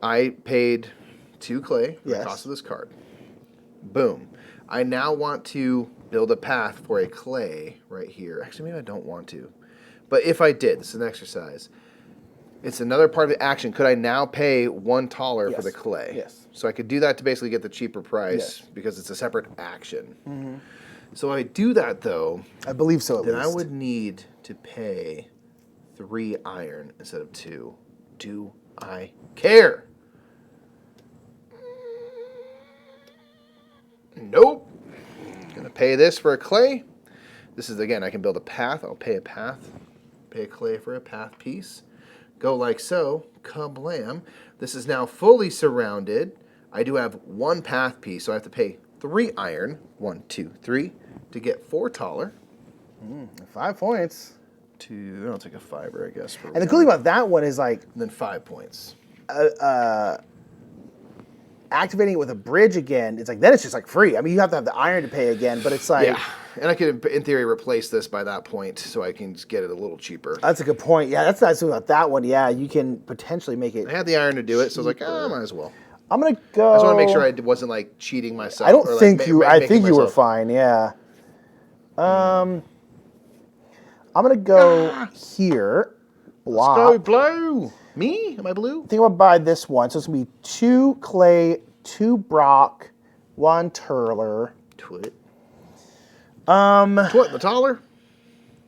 I paid 2 clay for Yes. the cost of this card. Boom. I now want to build a path for a clay right here. Actually, maybe I don't want to. But if I did, this is an exercise. It's another part of the action. Could I now pay 1 taller for Yes. the clay? Yes. So I could do that to basically get the cheaper price Yes. because it's a separate action. So if I do that though, I believe so. At then least. I would need to pay 3 iron instead of 2. Do I care? Nope. Gonna pay this for a clay. This is again, I can build a path. I'll pay a path. Pay a clay for a path piece. Go like so. Kablam. This is now fully surrounded. I do have 1 path piece, so I have to pay 3 iron. 1, 2, 3 to get 4 taller. 5 points. I'll take a fiber, I guess. For And the cool thing about that one is like and then 5 points. activating it with a bridge again. It's like then it's just like free. I mean, you have to have the iron to pay again, but it's like Yeah, and I could, in theory, replace this by that point, so I can just get it a little cheaper. that's a good point. Yeah, that's nice about that one. Yeah, you can potentially make it. I had the iron to do it, so I was like, oh, might as well. I'm gonna go. I just want to make sure I wasn't like cheating myself. I don't or, like, think you. I think you were myself- fine. Yeah. I'm gonna go here. Let's go blue. Me? Am I blue? I think I'm gonna buy this one. So it's gonna be 2 clay, 2 Brock, 1 Turler. Twit. Twit the taller.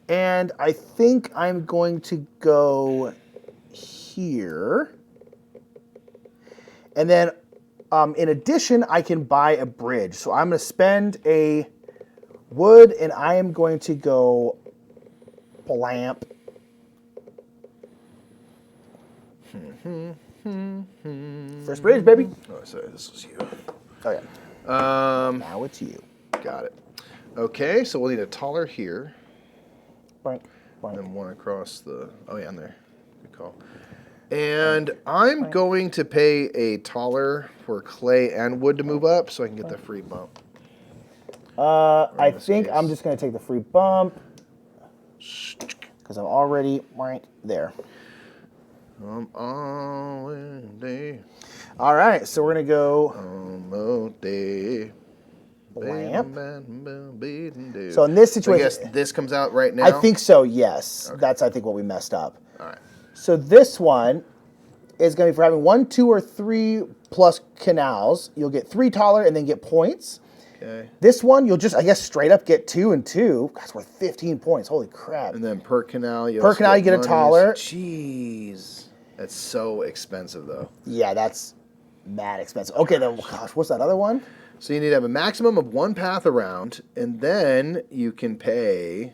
And I think I'm going to go here. And then in addition, I can buy a bridge. So I'm going to spend a wood and I am going to go blamp. First bridge, baby. Oh, sorry, this was you. Oh, yeah. Now it's you. Got it. Okay, so we'll need a taller here, Boink, and boink. then 1 across the. Oh yeah, in there. Good call. And I'm going to pay a taller for clay and wood to move up, so I can get the free bump. I this think case. I'm just going to take the free bump because I'm already right there. Day, All right, so we're going to go day. blamp. So So in this I situation, guess this comes out right now. I think so, yes. That's, I think, what we messed up. All right. So this one is going to be for having 1, 2, or 3 plus canals. You'll get 3 taller and then get points. Okay. This one, you'll just, I guess, straight up get 2 and 2. That's worth 15 points. Holy crap. And then per canal, you Per canal, you get a monies. taller. Jeez. That's so expensive, though. Yeah, that's mad expensive. Okay, then, gosh, what's that other one? So you need to have a maximum of 1 path around, and then you can pay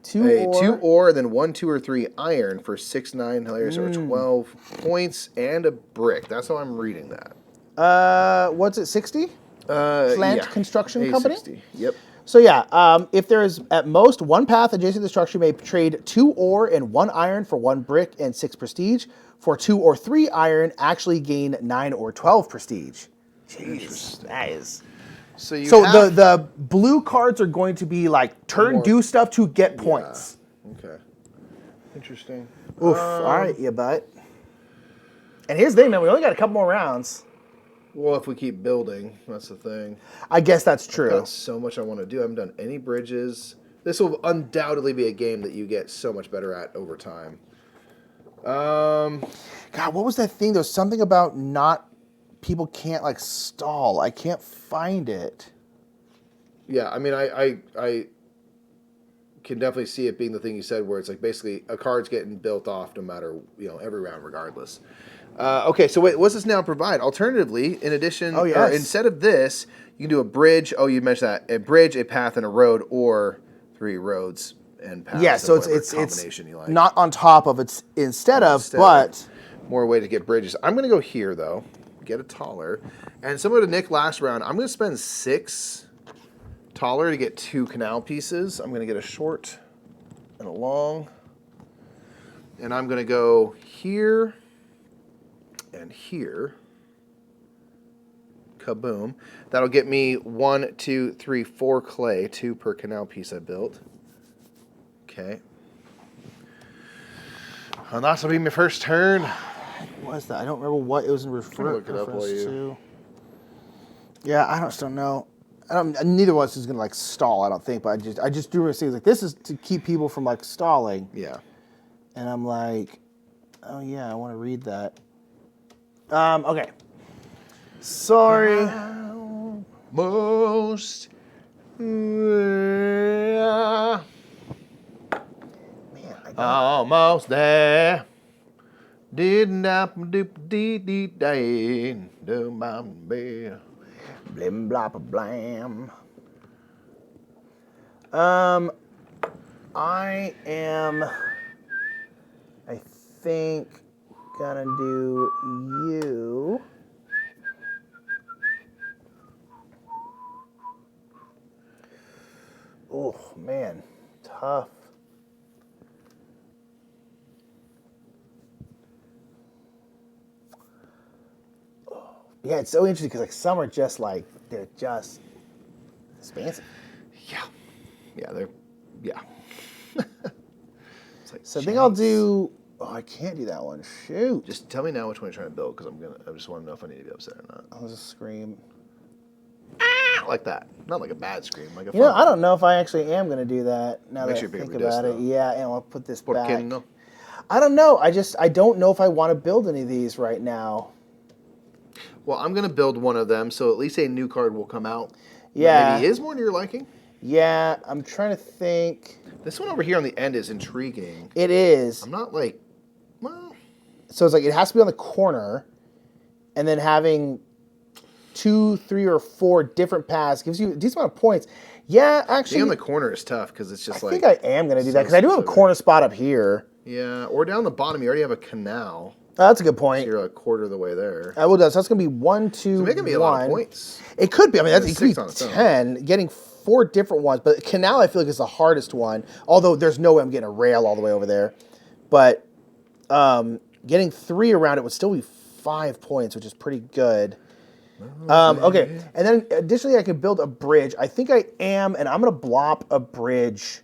2 ore, then 1, 2, or 3 iron for 6, 9 layers, or 12 points, and a brick. That's how I'm reading that. What's it, 60? Plant Construction Company? 60. Yep. So yeah, if there is at most 1 path adjacent to the structure, you may trade 2 ore and 1 iron for 1 brick and 6 prestige. For 2 or 3 iron, actually gain 9 or 12 prestige. Jeez, that is. So the blue cards are going to be like do stuff to get points. Okay. Interesting. Oof. All right, you butt. And here's the thing, man. We only got a couple more rounds. Well, if we keep building, that's the thing. I guess that's true. I've got so much I want to do. I haven't done any bridges. This will undoubtedly be a game that you get so much better at over time. God, what was that thing? There was something about people can't like stall. I can't find it. Yeah, I mean, I can definitely see it being the thing you said, where it's like basically a card's getting built off no matter, every round regardless. Okay, so wait, what's this now provide? Alternatively, in addition, or instead of this, you can do a bridge. Oh, you mentioned that. A bridge, a path, and a road, or 3 roads and paths. Yeah, so it's you like. Not on top of, it's instead of, but... More way to get bridges. I'm going to go here, though. Get a taller. And similar to Nick last round, I'm going to spend 6 taller to get 2 canal pieces. I'm going to get a short and a long. And I'm going to go here and here. Kaboom. That'll get me 1, 2, 3, 4 clay, 2 per canal piece I built. Okay. And that'll be my first turn. What was that? I don't remember what it was in reference to. Yeah, I don't know. Neither one of us is gonna stall. I don't think, but I just do want to say this is to keep people from stalling. Yeah. And I'm like, oh yeah, I want to read that. Okay. Sorry. Most. Almost there. Didn't happen dee day. Do my bed. Blim blop blam. I think gonna do you. Oh man, tough. Yeah, it's so interesting because some are just they're just expansive. Yeah. So I think I'll do. Oh, I can't do that one. Shoot. Just tell me now which one you're trying to build, because I just want to know if I need to be upset or not. I'll just scream. Like that. Not like a bad scream. Like a I don't know if I actually am going to do that now Make that sure I you think pick about this, it. though. Yeah, and I'll put this ¿Por back. qué no? I don't know. I don't know if I want to build any of these right now. Well, I'm going to build one of them, so at least a new card will come out. Yeah. Maybe is more to your liking. Yeah, I'm trying to think. This one over here on the end is intriguing. It is. I'm not well. So it's it has to be on the corner, and then having 2, 3, or 4 different paths gives you a decent amount of points. Yeah, actually. Being on the corner is tough because it's just I think I am going to do that because I do have a corner spot up here. Yeah, or down the bottom, you already have a canal. Oh, that's a good point. So you're a quarter of the way there. I will do that. So that's going to be 1, 2, so making me a lot of points. It could be. I mean, it could be 10. Getting 4 different ones. But canal, I feel like, is the hardest one. Although there's no way I'm getting a rail all the way over there. But getting 3 around it would still be 5 points, which is pretty good. Okay, and then additionally, I could build a bridge. I think I am, and I'm going to blop a bridge.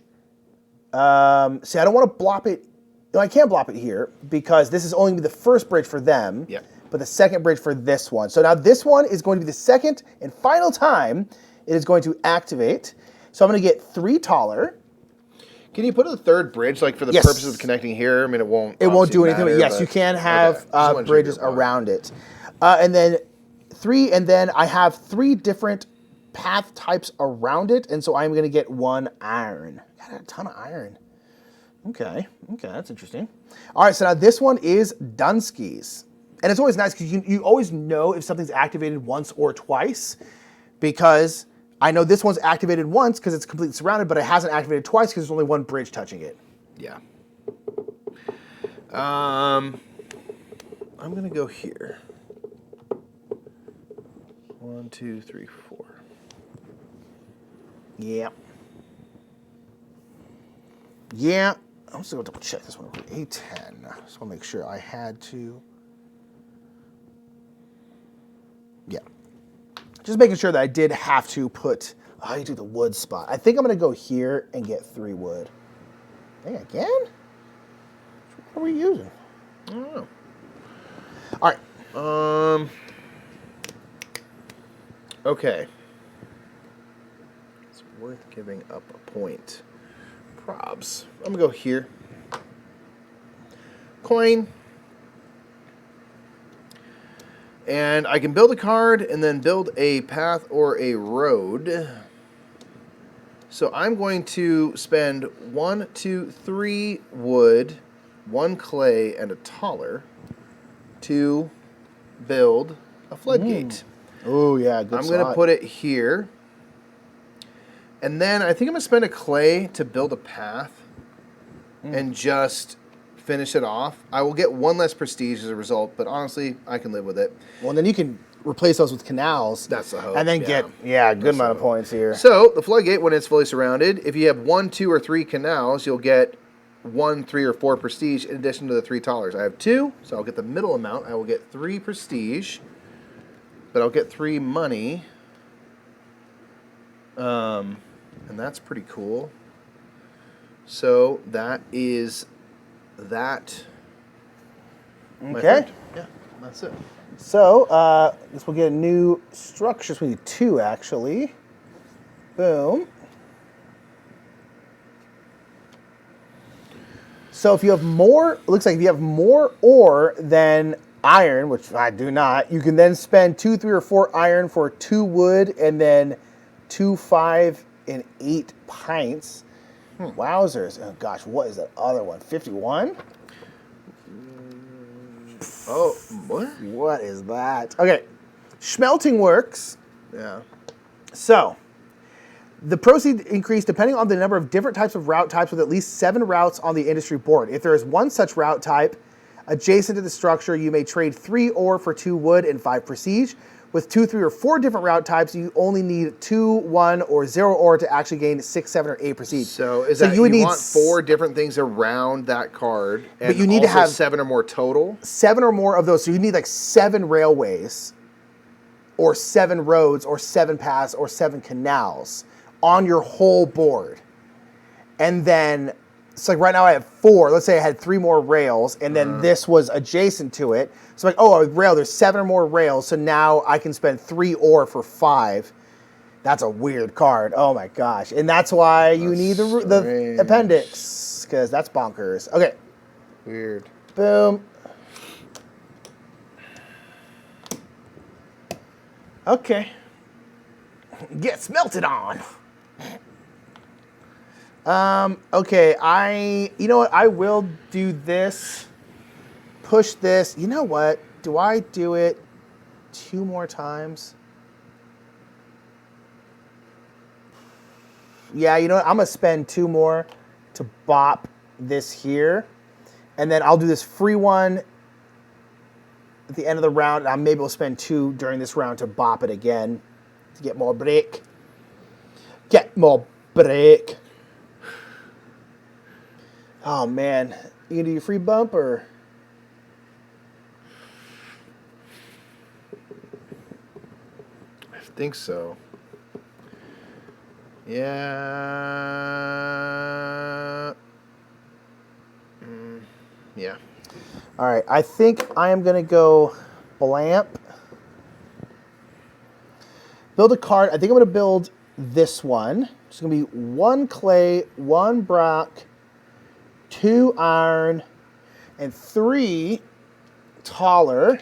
See, I don't want to blop it. No, I can't blop it here because this is only going to be the first bridge for them, but the second bridge for this one. So now this one is going to be the second and final time it is going to activate. So I'm going to get 3 taller. Can you put a third bridge, for the purposes of connecting here? I mean, it won't. It won't do anything. But yes, you can have bridges around it, and then 3, and then I have 3 different path types around it, and so I'm going to get 1 iron. Got a ton of iron. Okay, that's interesting. All right, so now this one is Dunsky's. And it's always nice because you always know if something's activated once or twice, because I know this one's activated once because it's completely surrounded, but it hasn't activated twice because there's only one bridge touching it. Yeah. I'm going to go here. 1, 2, 3, 4. Yeah. Yeah. I'm just going to double check this one. A10. Just want to make sure I had to. Yeah. Just making sure that I did have to put. Oh, you do the wood spot. I think I'm going to go here and get 3 wood. Dang, again? What are we using? I don't know. All right. Okay. It's worth giving up a point. Probs. I'm going to go here. Coin. And I can build a card and then build a path or a road. So I'm going to spend 1, 2, 3 wood, 1 clay, and a taller to build a floodgate. Oh, yeah, good I'm going to put it here. And then I think I'm going to spend a clay to build a path and just finish it off. I will get 1 less prestige as a result, but honestly, I can live with it. Well, then you can replace those with canals. That's the hope. And then get, a good amount of points here. So, the floodgate, when it's fully surrounded, if you have 1, 2, or 3 canals, you'll get 1, 3, or 4 prestige in addition to the 3 tallers. I have 2, so I'll get the middle amount. I will get 3 prestige, but I'll get 3 money. And that's pretty cool. So that is that. Okay. Yeah, that's it. So, this will get a new structure. So we need 2, actually. Boom. So if you have more, it looks like if you have more ore than iron, which I do not, you can then spend 2, 3, or 4 iron for 2 wood and then 2, 5, and 8 pints. Wowzers. Oh gosh, what is that other one? 51? Oh, what? What is that? Okay. Schmelting works. Yeah. So, the proceeds increase depending on the number of different types of route types with at least 7 routes on the industry board. If there is 1 such route type adjacent to the structure, you may trade 3 ore for 2 wood and 5 prestige. With 2, 3, or 4 different route types, you only need 2, 1, or 0 ore to actually gain 6, 7, or 8 prestige. So is that you want 4 different things around that card, and but you need to have 7 or more total? 7 or more of those. So you need like 7 railways, or 7 roads, or 7 paths, or 7 canals on your whole board. And then, so like right now I have 4. Let's say I had 3 more rails, and then this was adjacent to it. So like, oh, a rail, there's 7 or more rails, so now I can spend 3 ore for 5. That's a weird card. Oh my gosh. And that's why you need the appendix, because that's bonkers. Okay. Weird. Boom. Okay. Get smelted on. Okay, you know what? I will do this. Push this. You know what? Do I do it 2 more times? Yeah, you know what? I'm going to spend 2 more to bop this here. And then I'll do this free one at the end of the round. And maybe we'll spend 2 during this round to bop it again to get more break. Get more break. Oh, man. You going to do your free bump or... I think so. Yeah. Yeah. All right. I think I am going to go Blamp. Build a card. I think I'm going to build this one. It's going to be 1 clay, 1 brock, 2 iron, and 3 taller. And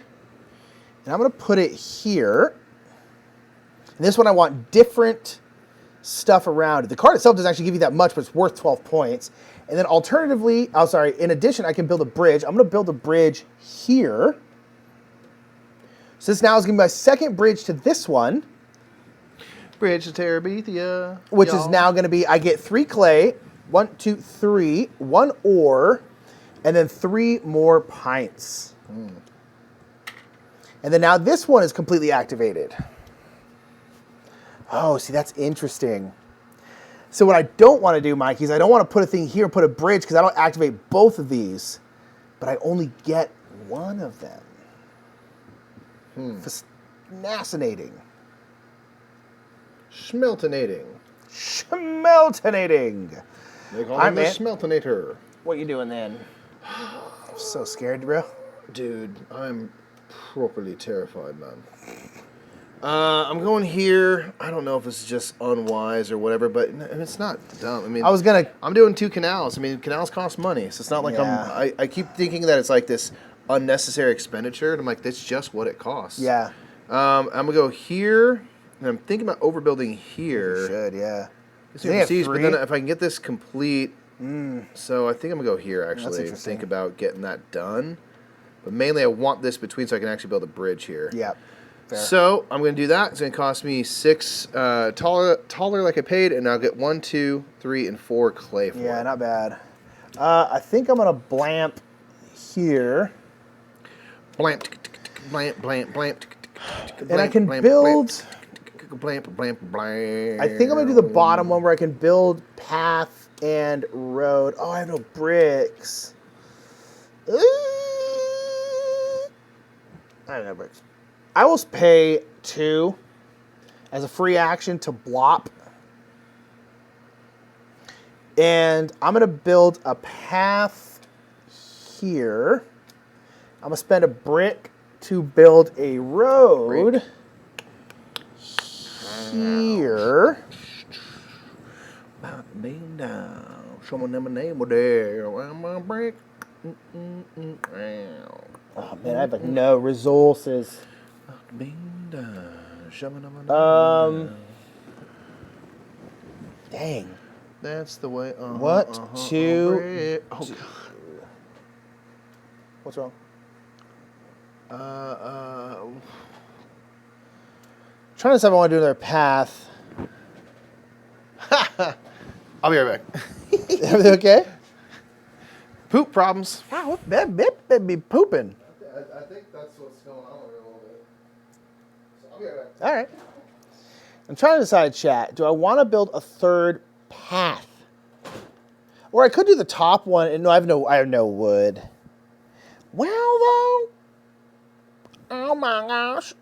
I'm going to put it here. And this one I want different stuff around it. The card itself doesn't actually give you that much, but it's worth 12 points. And then alternatively, in addition, I can build a bridge. I'm going to build a bridge here. So this now is going to be my second bridge to this one. Bridge to Terabithia. Which is now going to be, I get 3 clay, 1, 2, 3, 1 ore, and then 3 more pints. And then now this one is completely activated. Oh, see, that's interesting. So what I don't want to do, Mikey, is I don't want to put a thing here and put a bridge because I don't activate both of these, but I only get one of them. Fascinating. Schmeltonating. Schmeltonating. They call him the Schmeltonator. What you doing then? I'm so scared, bro. Dude, I'm properly terrified, man. I'm going here. I don't know if it's just unwise or whatever, but it's not dumb. I mean, I'm doing 2 canals. I mean, canals cost money, so it's not like I keep thinking that it's like this unnecessary expenditure, and I'm like, that's just what it costs. Yeah. I'm gonna go here, and I'm thinking about overbuilding here. You should, yeah. But then if I can get this complete, so I think I'm gonna go here actually. Think about getting that done, but mainly I want this between so I can actually build a bridge here. Yeah. Fair. So I'm going to do that. It's going to cost me 6 taller like I paid, and I'll get 1, 2, 3, and 4 clay for it. Yeah, not bad. I think I'm going to blamp here. Blamp, blamp, blamp, blamp. And I can build... Blamp, blamp, blamp. I think I'm going to do the bottom one where I can build path and road. Oh, I have no bricks. I have no bricks. I will pay 2 as a free action to blop. And I'm going to build a path here. I'm going to spend a brick to build a road here. Show my name there. My brick. Oh man, I have like no resources. Dang. That's the way. What's wrong? Trying to decide if I want to do another path. I'll be right back. Everything okay? Poop problems. Wow, that be pooping. I think that's what's going on a little bit. So I'll be right back. All right. I'm trying to decide, chat. Do I want to build a third path? Or I could do the top one. And no, I have no wood. Well, though. Oh my gosh.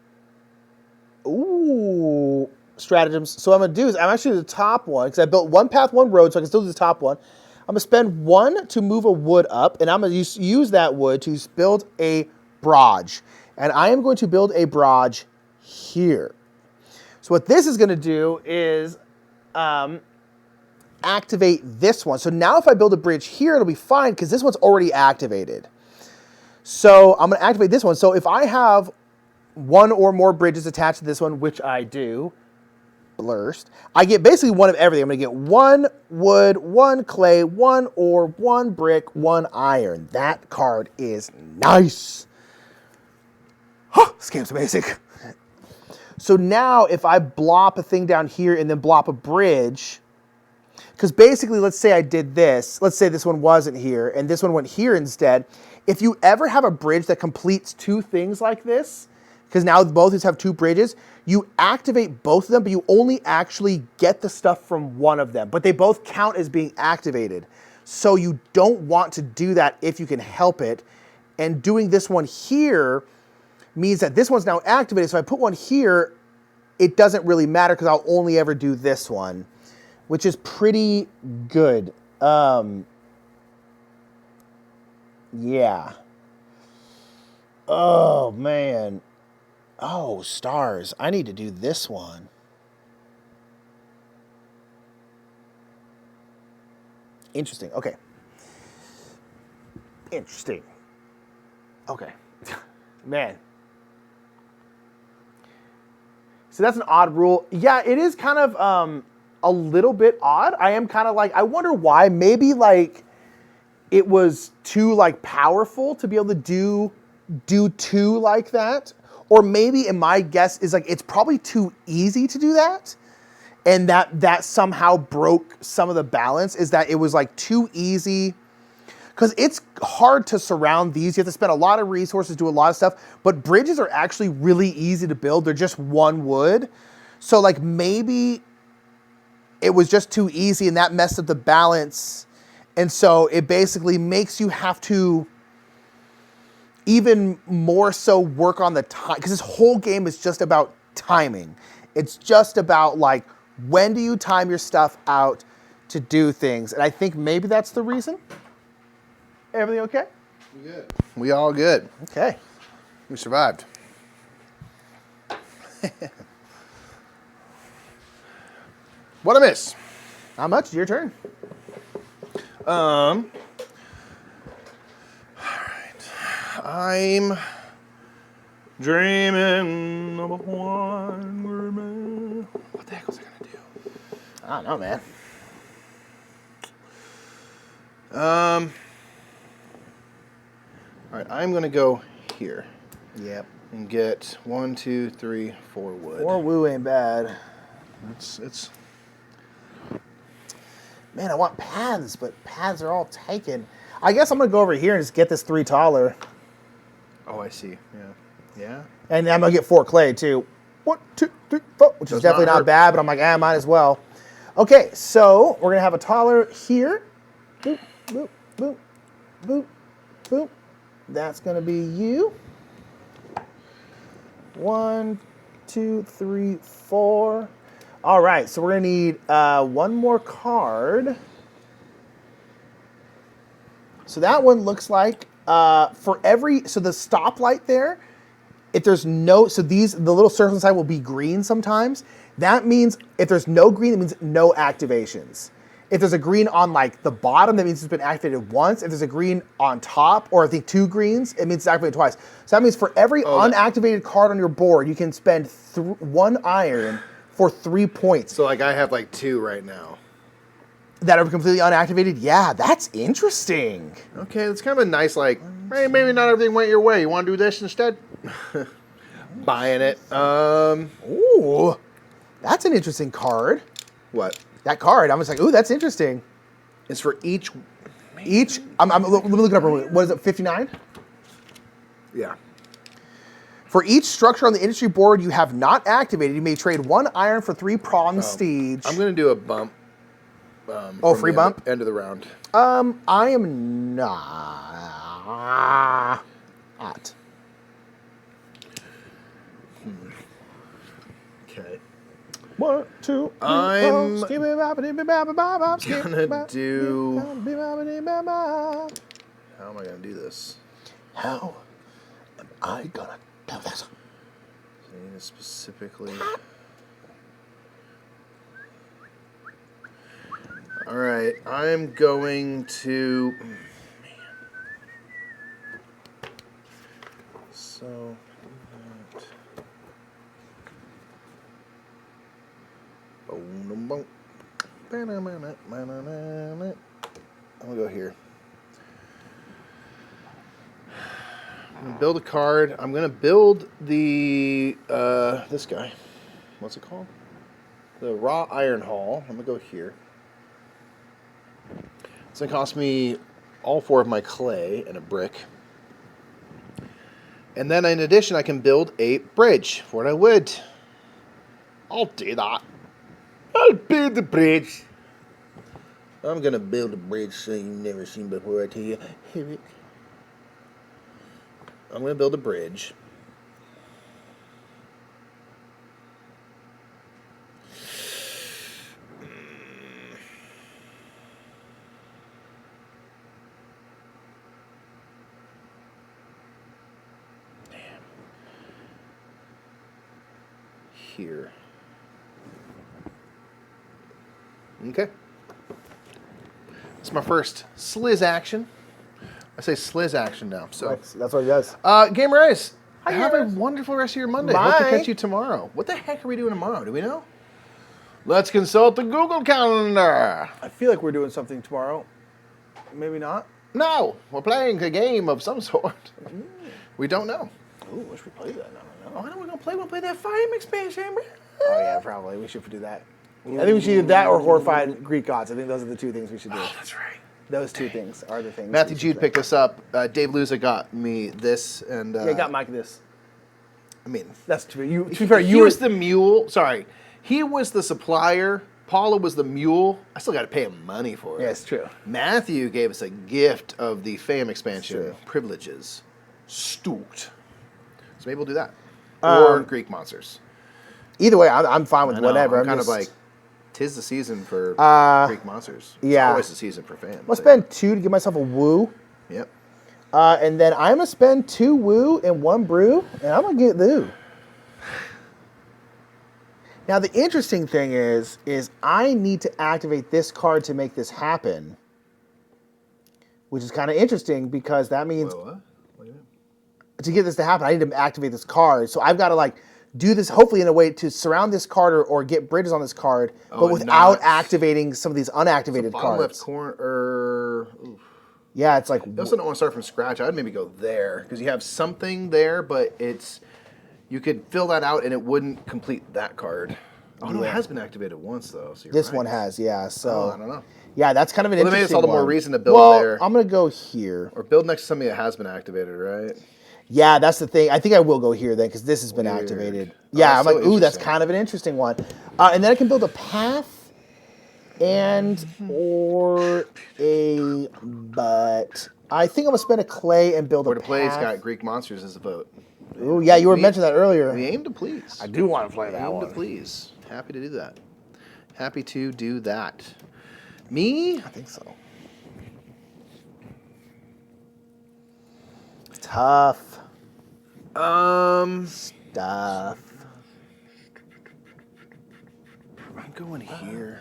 Ooh. Stratagems. So what I'm going to do is I'm actually the top one because I built 1 path, 1 road, so I can still do the top one. I'm going to spend 1 to move a wood up, and I'm going to use that wood to build a barrage. And I am going to build a barrage here. So what this is going to do is activate this one. So now if I build a bridge here, it'll be fine because this one's already activated. So I'm going to activate this one. So if I have 1 or more bridges attached to this one, which I do, blurst, I get basically 1 of everything. I'm going to get 1 wood, 1 clay, 1 ore, 1 brick, 1 iron. That card is nice. This game's amazing. So now if I blop a thing down here and then blop a bridge, because basically let's say I did this. Let's say this one wasn't here and this one went here instead. If you ever have a bridge that completes 2 things like this, because now both of these have 2 bridges, you activate both of them, but you only actually get the stuff from one of them. But they both count as being activated. So you don't want to do that if you can help it. And doing this one here means that this one's now activated. So if I put one here, it doesn't really matter because I'll only ever do this one, which is pretty good. Yeah. Oh, man. Oh, stars. I need to do this one. Interesting. Okay. Interesting. Okay. Man. So that's an odd rule. Yeah, it is kind of a little bit odd. I am kind of like, I wonder why. Maybe like it was too like powerful to be able to do two like that. Or maybe, and my guess is like, it's probably too easy to do that. And that somehow broke some of the balance, is that it was like too easy. Because it's hard to surround these. You have to spend a lot of resources, do a lot of stuff. But bridges are actually really easy to build. They're just one wood. So like maybe it was just too easy and that messed up the balance. And so it basically makes you have to even more so work on the time. Because this whole game is just about timing. It's just about like, when do you time your stuff out to do things? And I think maybe that's the reason. Everything okay? We good. We all good. Okay. We survived. What a miss. How much? Your turn. All right. I'm dreaming of a wine. What the heck was I gonna do? I don't know, man. All right, I'm gonna go here Yep. and get 1, 2, 3, 4 wood. 4 woo ain't bad. It's. Man, I want paths, but paths are all taken. I guess I'm gonna go over here and just get this 3 taller. Oh, I see. Yeah. Yeah. And I'm gonna get 4 clay too. 1, 2, 3, 4, which is Does definitely not not hurt. bad, but I'm like, might as well. Okay, so we're gonna have a taller here. Boop, boop, boop, boop, boop. That's gonna be you. 1, 2, 3, 4. All right, so we're gonna need 1 more card. So that one looks like for every, so the stoplight there, if there's no, so the little circles inside will be green sometimes. That means if there's no green, it means no activations. If there's a green on like the bottom, that means it's been activated once. If there's a green on top, or I think 2 greens, it means it's activated twice. So that means for every unactivated card on your board, you can spend 1 iron for 3 points. So like I have like 2 right now. That are completely unactivated? Yeah, that's interesting. Okay, it's kind of a nice like. Hey, maybe not everything went your way. You want to do this instead? Buying it. Ooh, that's an interesting card. What? That card, I'm just like, ooh, that's interesting. It's for each. Let me look it up real quick. What is it, 59? Yeah. For each structure on the industry board you have not activated, you may trade 1 iron for 3 prestige. I'm gonna do a bump. Free bump? End of the round. I am not. Okay. 1, 2, 3, I'm 4. gonna do. How am I gonna do this? How am I gonna do this? So I need to specifically. All right, I'm going to. Man. So. I'm gonna go here. I'm gonna build a card. I'm gonna build the this guy. What's it called? The raw iron hall. I'm gonna go here. It's gonna cost me all 4 of my clay and a brick. And then in addition, I can build a bridge for what I would. I'll do that. I'll build the bridge. I'm gonna build a bridge so you've never seen before. I tell you. I'm gonna build a bridge. Here. Okay. It's my first sliz action. I say sliz action now. So That's what he does. Gamer Ice, Have a wonderful rest of your Monday. Hope to catch you tomorrow. What the heck are we doing tomorrow? Do we know? Let's consult the Google Calendar. I feel like we're doing something tomorrow. Maybe not. No, we're playing a game of some sort. We don't know. Ooh, wish we played that. No. Why don't we We'll play that Fire expansion, bro. Oh yeah, probably. We should do that. I think we should do that or horrified Greek gods. I think those are the two things we should do. Oh, that's right. Those two things are the things. Matthew Jude picked this up. Dave Luza got me this, and yeah, got Mike this. I mean, that's true. To be fair, he was the mule. Sorry, he was the supplier. Paula was the mule. I still got to pay him money for it. Yeah, it's true. Matthew gave us a gift of the FAM expansion privileges. Stooked. So maybe we'll do that. Or Greek monsters. Either way, I'm fine with whatever. I'm kind of like, 'tis the season for Greek monsters. It's always the season for FAM. I'm going to spend 2 to give myself a woo. Yep. And then I'm going to spend 2 woo and 1 brew, and I'm going to get woo. Now, the interesting thing is I need to activate this card to make this happen, which is kind of interesting because that means to get this to happen, I need to activate this card. So I've got to like do this hopefully in a way to surround this card or get bridges on this card, but without activating some of these unactivated cards. Left corner. Yeah, it's like. I also don't want to start from scratch. I'd maybe go there because you have something there, but it's. You could fill that out and it wouldn't complete that card. Oh, no, it has been activated once, though. So this one has, yeah. So I don't know. Yeah, that's kind of an interesting one. Maybe it's all the more reason to build there. I'm going to go here. Or build next to something that has been activated, right? Yeah, that's the thing. I think I will go here then because this has been activated. Yeah, I'm like, ooh, that's kind of an interesting one. And then I can build a path or a... But I think I'm going to spend a clay and build a path. Or to play, it's got Greek monsters as a vote. Ooh, yeah, you were mentioning that earlier. We aim to please. I do want to play that one. Aim to please. Happy to do that. Happy to do that. Me? I think so. Tough. Stuff. I'm going here.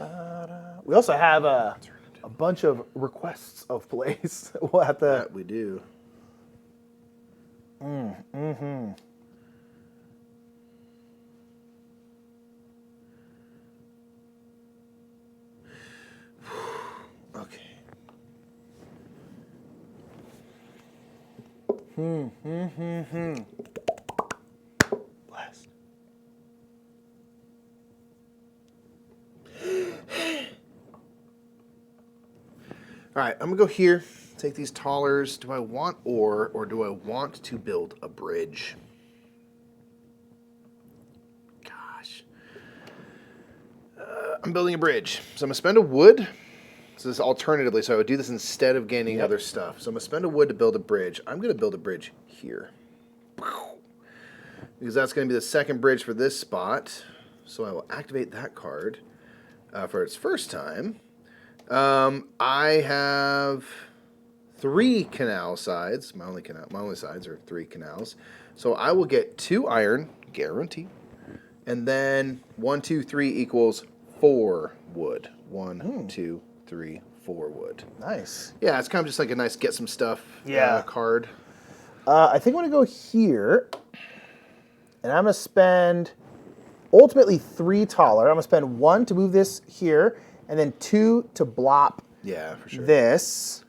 We also have a bunch of requests of plays. We'll have to. That we do. Okay. Blast. All right, I'm gonna go here. Take these tallers. Do I want ore or do I want to build a bridge? Gosh. I'm building a bridge. So I'm gonna spend a wood. So this is alternatively, so I would do this instead of gaining other stuff. So I'm gonna spend a wood to build a bridge. I'm gonna build a bridge here. Because that's gonna be the second bridge for this spot. So I will activate that card for its first time. I have 3 canal sides. My only sides are 3 canals. So I will get 2 iron, guaranteed. And then 1, 2, 3 equals 4 wood. 1, 2, 3, 4 wood. Nice. Yeah, it's kind of just like a nice get some stuff card. I think I'm going to go here. And I'm going to spend ultimately 3 taller. I'm going to spend 1 to move this here. And then 2 to blop for sure. This.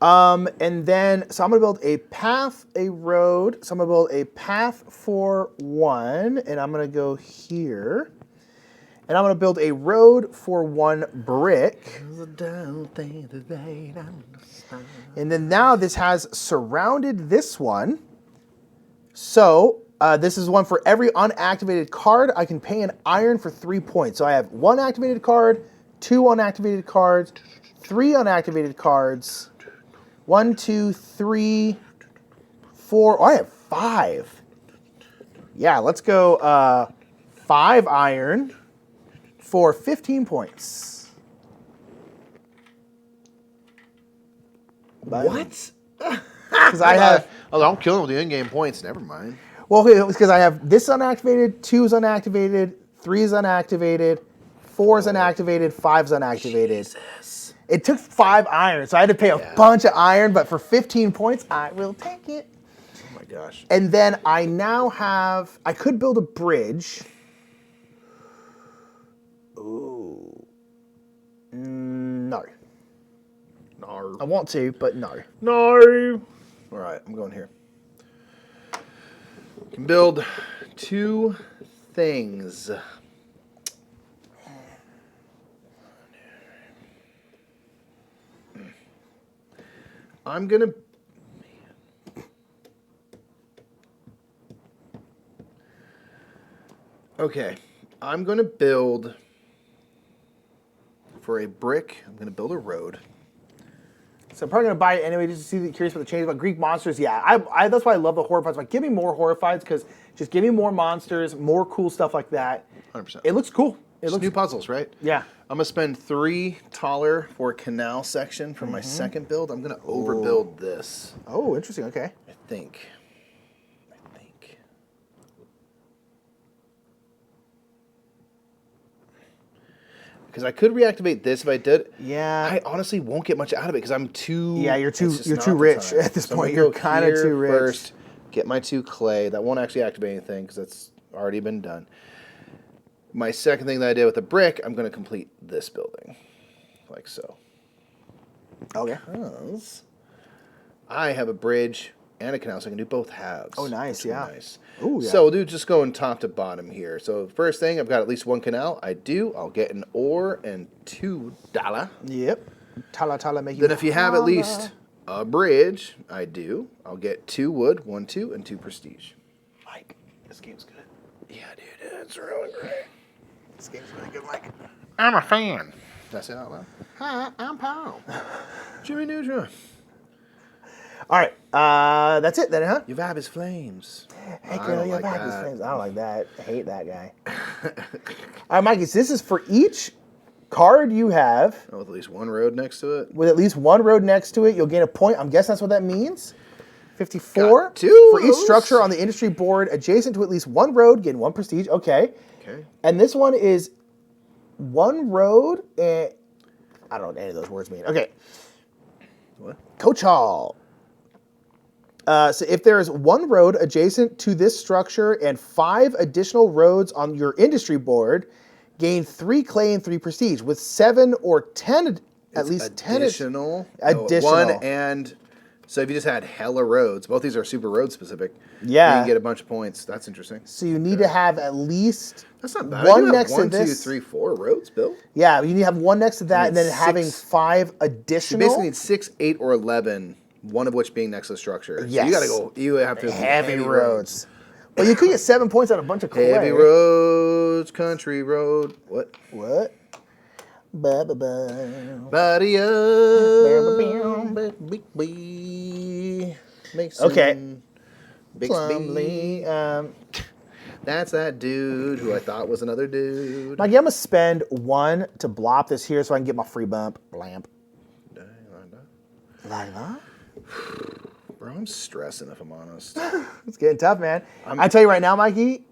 And then, so I'm going to build a path, a road. So I'm going to build a path for 1. And I'm going to go here. And I'm going to build a road for 1 brick. And then now this has surrounded this one. So this is one for every unactivated card. I can pay an iron for 3 points. So I have 1 activated card, 2 unactivated cards, 3 unactivated cards. 1, 2, 3, 4. Oh, I have 5. Yeah, let's go 5 iron for 15 points. What? Because I have. Oh, I'm killing with the in-game points. Never mind. Well, okay, because I have this unactivated, 2 is unactivated, 3 is unactivated, 4 is unactivated, 5 is unactivated. Jesus. It took 5 iron, so I had to pay a bunch of iron, but for 15 points, I will take it. Oh my gosh. And then I now have, I could build a bridge. Ooh. No. No. I want to, but no. No. All right, I'm going here. Can build 2 things. I'm gonna. Okay, I'm gonna build for a brick. I'm gonna build a road. So I'm probably gonna buy it anyway, just to see. Curious about the change. But Greek monsters, yeah, I that's why I love the horrifieds. Like, give me more horrifieds because just give me more monsters, more cool stuff like that. 100%. It looks cool. It Just looks new puzzles, right? Yeah. I'm gonna spend 3 taller for canal section for my second build. I'm gonna overbuild this. Oh, interesting. Okay. I think. Because I could reactivate this if I did. Yeah. I honestly won't get much out of it because I'm too. Yeah, you're too it's just not rich the time. at this So I'm point. gonna You're go kind of here too rich. First, get my 2 clay. That won't actually activate anything because that's already been done. My second thing that I did with the brick, I'm going to complete this building, like so. Okay. Because I have a bridge and a canal, so I can do both halves. Oh, nice, which is yeah. Nice. Ooh, yeah. So we'll do just going top to bottom here. So first thing, I've got at least 1 canal. I'll get an ore and $2. Yep. Tala make you. Then if you have at holla. least a bridge, I'll get 2 wood, 1, 2, and 2 prestige. Mike, this game's good. Yeah, dude, it's really great. This game's really good, Mike. I'm a fan. Did I say that out loud? Hi, I'm Paul. Jimmy Neutron. All right, that's it then, huh? You vibe his flames. Hey, I girl, don't you like like his that. things. I don't like that. I hate that guy. All right, Mikey, so this is for each card you have Oh, with at least 1 road next to it. with at least 1 road next to it. You'll gain a point. I'm guessing that's what that means. 54. Got 2 For of each those. structure on the industry board adjacent to at least 1 road, gain 1 prestige. Okay. Okay. And this one is 1 road and I don't know what any of those words mean. Okay. What? Coach Hall. So if there is 1 road adjacent to this structure and 5 additional roads on your industry board, gain 3 clay and 3 prestige. With 7 or 10, at least 10 additional. additional. 1 and so if you just had hella roads, both these are super road specific. Yeah. You can get a bunch of points. That's interesting. So you need to have at least That's not bad. 1 I do have next 1, to this. 2, 3, 4 roads built. Yeah, you need to have 1 next to that, and then it's having 6. 5 You additional. basically need 6, 8, or 11. One of which being next to the structure. So Yes. you gotta go. You have to heavy roads. Well, you could get 7 points out of a bunch of clay. Heavy roads, country road. What? What? Ba-ba-ba. Body up, Mason. Okay. Bixby. Plumley. That's that dude who I thought was another dude. Mikey, I'm gonna spend 1 to blop this here so I can get my free bump. Blamp. Like that? Bro, I'm stressing if I'm honest. It's getting tough, man. I tell you right now, Mikey.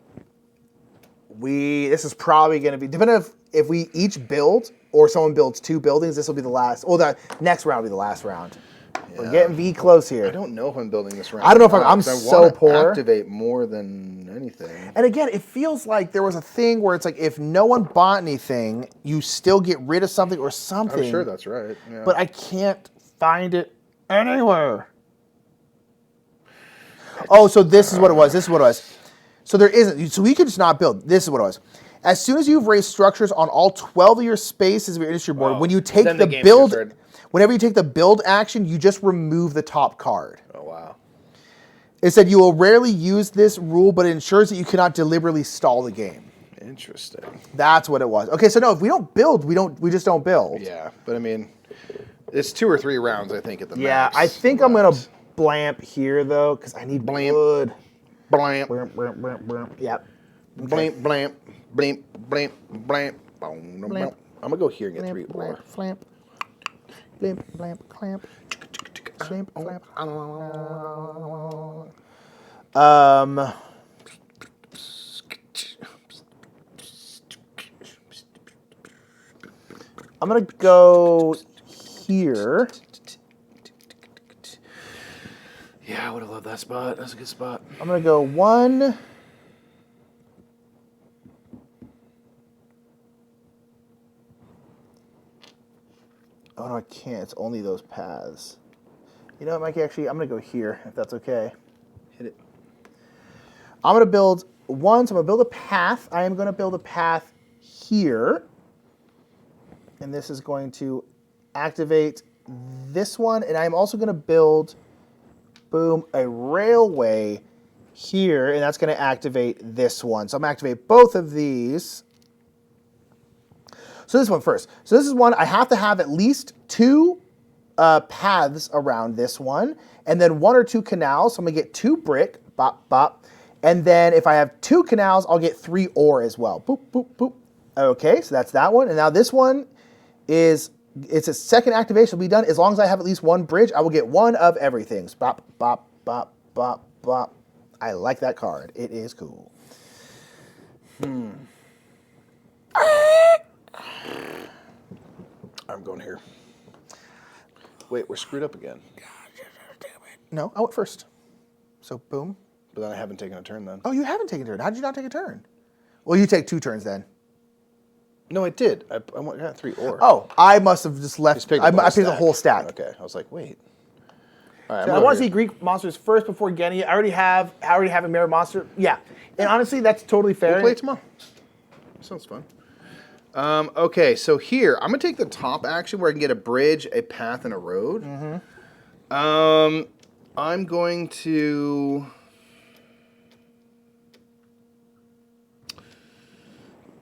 This is probably gonna be depending if we each build or someone builds 2 buildings. This will be the last. Well, the next round will be the last round. We're Yeah. getting V close here. I don't know if I'm building this round. I don't know if I'm- or not, I'm 'cause I so wanna poor. Activate more than anything. And again, it feels like there was a thing where it's like if no one bought anything, you still get rid of something or something. I'm sure that's right. Yeah. But I can't find it anywhere. Oh, so this is what it was. This is what it was. So there isn't. So we could just not build. This is what it was. As soon as you've raised structures on all 12 of your spaces of your industry board, when you take then the the game build, started. whenever you take the build action, you just remove the top card. Oh wow. It said you will rarely use this rule, but it ensures that you cannot deliberately stall the game. Interesting. That's what it was. Okay, so no, if we don't build, we just don't build. Yeah, but I mean, it's 2 or 3 rounds I think at the Yeah, max. I think I'm gonna blamp here though, because I need Blamp. wood. Blamp, Blamp, blamp, blamp, blamp. Yep. blamp, blamp, blamp, blamp, blamp. Boom, blamp. I'm gonna go here and get 3 more. Flamp. Blamp, blamp, clamp. Flamp, flamp. I'm gonna go here. Yeah, I would have loved that spot. That's a good spot. I'm going to go 1. Oh, no, I can't. It's only those paths. You know what, Mikey? Actually, I'm going to go here, if that's okay. Hit it. I'm going to build 1, so I'm going to build a path. I am going to build a path here. And this is going to activate this one. And I'm also going to build, boom, a railway here. And that's going to activate this one. So I'm going to activate both of these. So this one first. So this is one, I have to have at least 2 paths around this one. And then 1 or 2 canals. So I'm going to get 2 brick. Bop, bop. And then if I have 2 canals, I'll get 3 ore as well. Boop, boop, boop. Okay, so that's that one. And now this one is, it's a second activation will be done. As long as I have at least 1 bridge, I will get 1 of everything. Bop, bop, bop, bop, bop. I like that card. It is cool. I'm going here. Wait, we're screwed up again. No, I went first. So boom. But then I haven't taken a turn then. Oh, you haven't taken a turn. How did you not take a turn? Well, you take 2 turns then. No, I did. I got 3 ore. Oh, I must have just left. Picked I picked the whole stack. Okay, I was like, wait. All right, So I want to see Greek monsters first before getting it. I already have a mirror monster. Yeah, and honestly, that's totally fair. We'll play it tomorrow. Sounds fun. Okay, so here I'm gonna take the top action where I can get a bridge, a path, and a road. I'm going to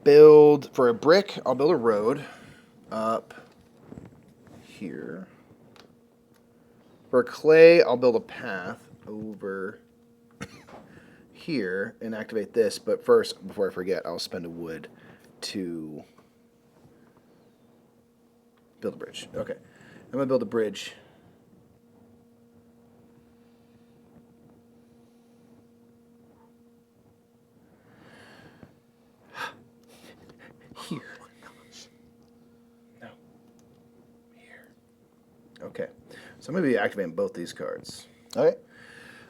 build for a brick. I'll build a road up here. For clay, I'll build a path over here and activate this. But first, before I forget, I'll spend a wood to build a bridge. Okay. I'm going to build a bridge. Here. No. Here. Okay. So I'm going to be activating both these cards. Okay.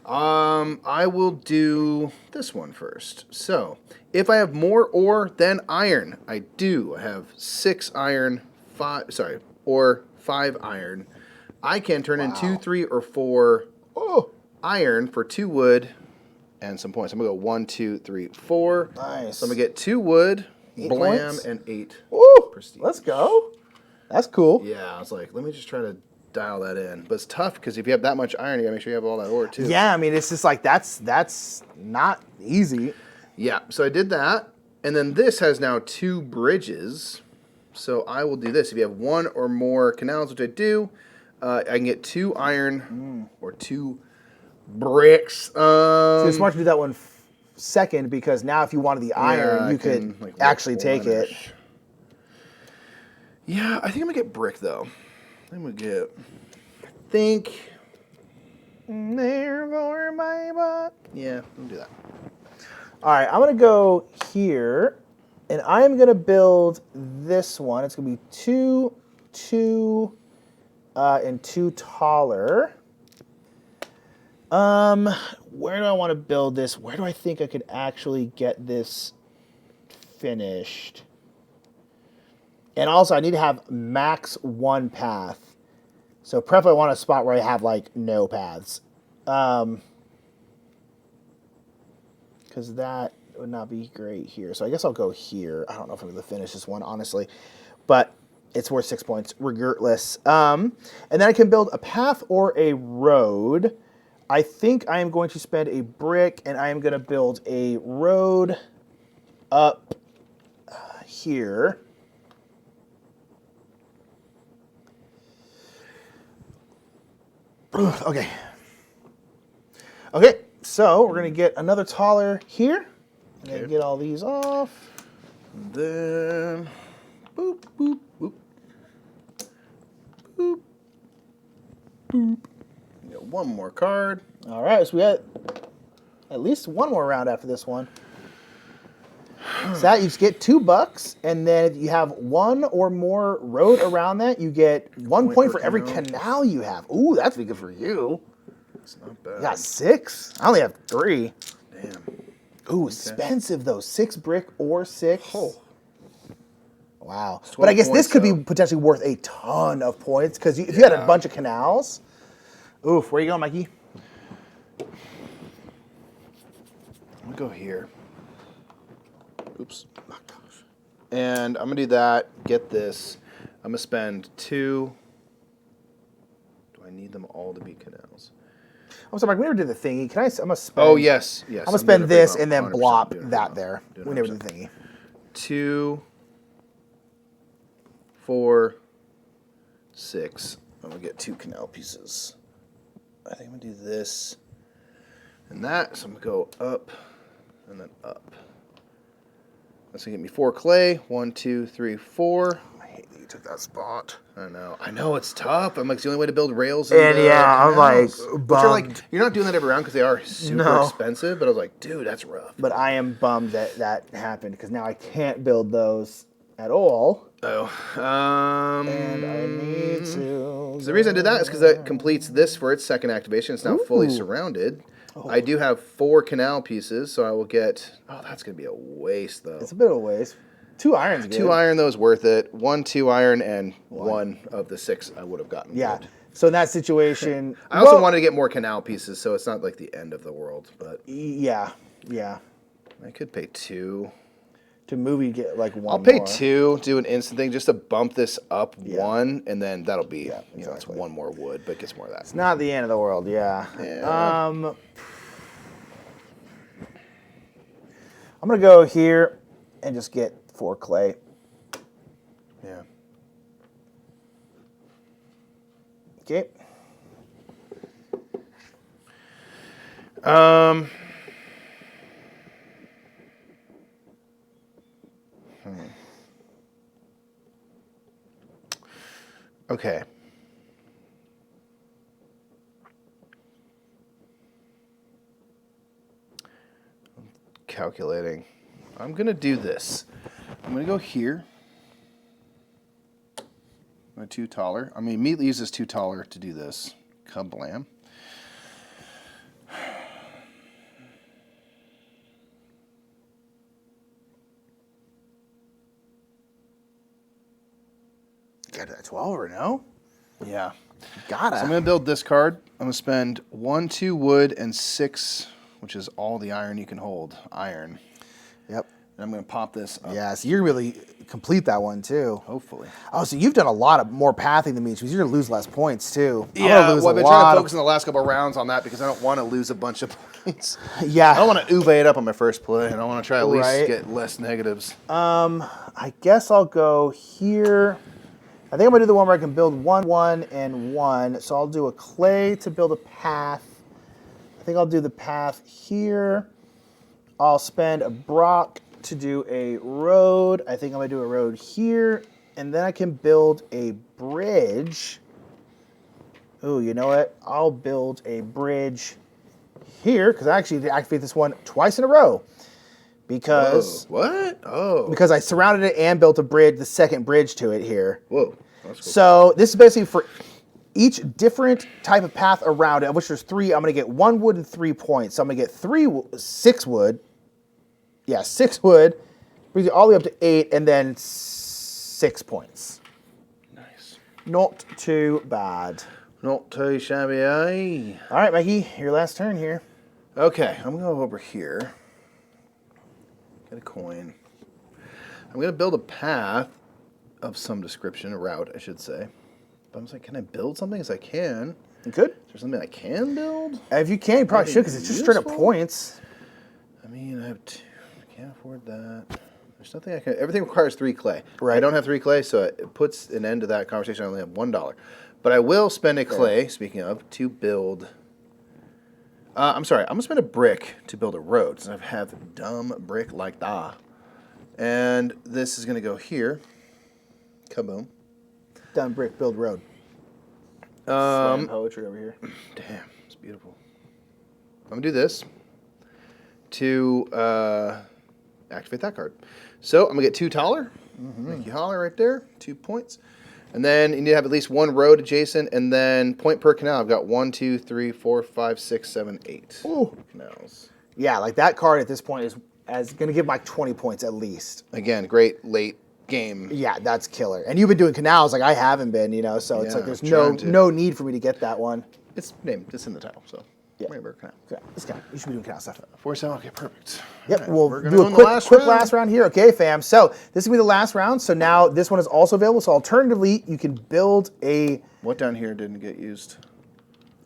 I will do this one first. So, if I have more ore than iron, I do. I have 6 iron, 5 iron. I can turn in 2, 3, or 4 iron for 2 wood and some points. I'm gonna go 1, 2, 3, 4. Nice. So I'm gonna get 2 wood, 8 blam, points? and 8. Woo! prestige. Let's go. That's cool. Yeah, I was like, let me just try to dial that in. But it's tough because if you have that much iron, you gotta make sure you have all that ore too. Yeah, I mean, it's just like that's not easy. Yeah, so I did that. And then this has now 2 bridges. So I will do this. If you have 1 or more canals, which I do, I can get 2 iron or 2 bricks. So it's smart to do that one second because now if you wanted the iron, you could like, actually take it. Yeah, I think I'm going to get brick, though. I'm going to get, I think, There for my butt. yeah, I'm going to do that. All right, I'm going to go here, and I'm going to build this one. It's going to be 2, 2, and 2 taller. Where do I want to build this? Where do I think I could actually get this finished? And also, I need to have max 1 path. So preferably I want a spot where I have, like, no paths. Because that would not be great here. So I guess I'll go here. I don't know if I'm going to finish this one, honestly. But it's worth 6 points, regardless. And then I can build a path or a road. I think I am going to spend a brick, and I am going to build a road up here. Okay. Okay, so we're going to get another taller here. And then get all these off. Then, boop, boop, boop. Boop. Boop. Get 1 more card. All right, so we got at least 1 more round after this one. So that you just get $2, and then if you have 1 or more road around that, you get 1 point for every canal you have. Ooh, that's good for you. 6. Not bad. You got 6? I only have 3. Damn. Ooh, expensive though. 6 brick or 6. Oh. Wow. It's But I 12 guess this points, could though. be potentially worth a ton of points because if you had a bunch of canals. Oof, where you going, Mikey? I'm going to go here. Oops. Oh, gosh. And I'm going to do that. Get this. I'm going to spend 2. Do I need them all to be canals? I'm sorry, Mike, we never did the thingy. I'm going to spend. Oh, yes. I'm going to spend this and then blop that there. We never did the thingy. 2, 4, 6. I'm going to get 2 canal pieces. I think I'm going to do this and that. So I'm going to go up and then up. That's going to get me 4 clay. 1, 2, 3, 4. I hate that you took that spot. I know it's tough. I'm like, it's the only way to build rails. And I'm like, bummed. You're not doing that every round because they are super expensive. But I was like, dude, that's rough. But I am bummed that happened because now I can't build those at all. Oh, and I need to. So the reason I did that is because that completes this for its second activation. It's now fully surrounded. Oh. I do have 4 canal pieces, so I will get. Oh, that's gonna be a waste though. It's a bit of a waste. 2 iron's good. 2 iron though is worth it. 1 2 iron and 1 of the 6 I would have gotten. Yeah. Good. So in that situation, I also wanted to get more canal pieces, so it's not like the end of the world. But yeah. I could pay 2. To move, you get like 1. I'll pay 2, do an instant thing just to bump this up 1, and then that'll be, you know, it's 1 more wood, but it gets more of that. It's not the end of the world, yeah. I'm going to go here and just get 4 clay. Yeah. Okay. Okay. Calculating. I'm going to do this. I'm going to go here. I'm 2 taller. I'm going to immediately use this 2 taller to do this. Kablam. Got that 12 or no? Yeah. Gotta. So I'm going to build this card. I'm going to spend 1 2 wood and 6, which is all the iron you can hold. Iron. Yep. And I'm going to pop this up. Yeah, so you're really complete that one too. Hopefully. Oh, so you've done a lot of more pathing than me, which means you're going to lose less points too. Yeah, well, I've been trying to focus on the last couple of rounds on that because I don't want to lose a bunch of points. Yeah. I don't want to ube it up on my first play, and I want to try at least get less negatives. I guess I'll go here. I think I'm going to do the one where I can build 1, 1, and 1. So I'll do a clay to build a path. I think I'll do the path here. I'll spend a Brock to do a road. I think I'm going to do a road here. And then I can build a bridge. Ooh, you know what? I'll build a bridge here because I actually activate this one twice in a row. Because what? Oh, because I surrounded it and built a bridge, the second bridge to it here. Whoa, that's cool. So this is basically for each different type of path around it, of which there's 3. I'm going to get 1 wood and 3 points. So I'm going to get 6 wood. Yeah, 6 wood brings you all the way up to 8, and then 6 points. Nice. Not too bad. Not too shabby, eh? All right, Mikey, your last turn here. Okay, I'm going to go over here. Get a coin. I'm going to build a path of some description, a route, I should say. But I was like, can I build something? As I can. You could. Is there something I can build? If you can, you probably should, because it's just straight up points. I mean, I have 2. I can't afford that. There's nothing I can. Everything requires 3 clay. Right. I don't have 3 clay, so it puts an end to that conversation. I only have $1. But I will spend a clay, speaking of, to build. I'm sorry, I'm going to spend a brick to build a road, since I have dumb brick like that. And this is going to go here. Kaboom. Done brick, build road. Slam poetry over here. Damn, it's beautiful. I'm going to do this to activate that card. So I'm going to get 2 taller. Make you holler right there. 2 points. And then you need to have at least one road adjacent, and then point per canal. I've got 1, 2, 3, 4, 5, 6, 7, 8 canals. Yeah, like that card at this point is going to give like 20 points at least. Again, great late game. Yeah, that's killer. And you've been doing canals like I haven't been, so it's like there's no need for me to get that one. It's named. It's in the title, so. Yeah. Oranienburger Canal. Yeah, it's Canal. You should be doing Canal stuff. 4-7. Okay, perfect. Yep, Right, we'll we're do gonna a go in the quick last round here. Okay, fam. So this is going to be the last round. So now this one is also available. So alternatively, you can build a... What down here didn't get used?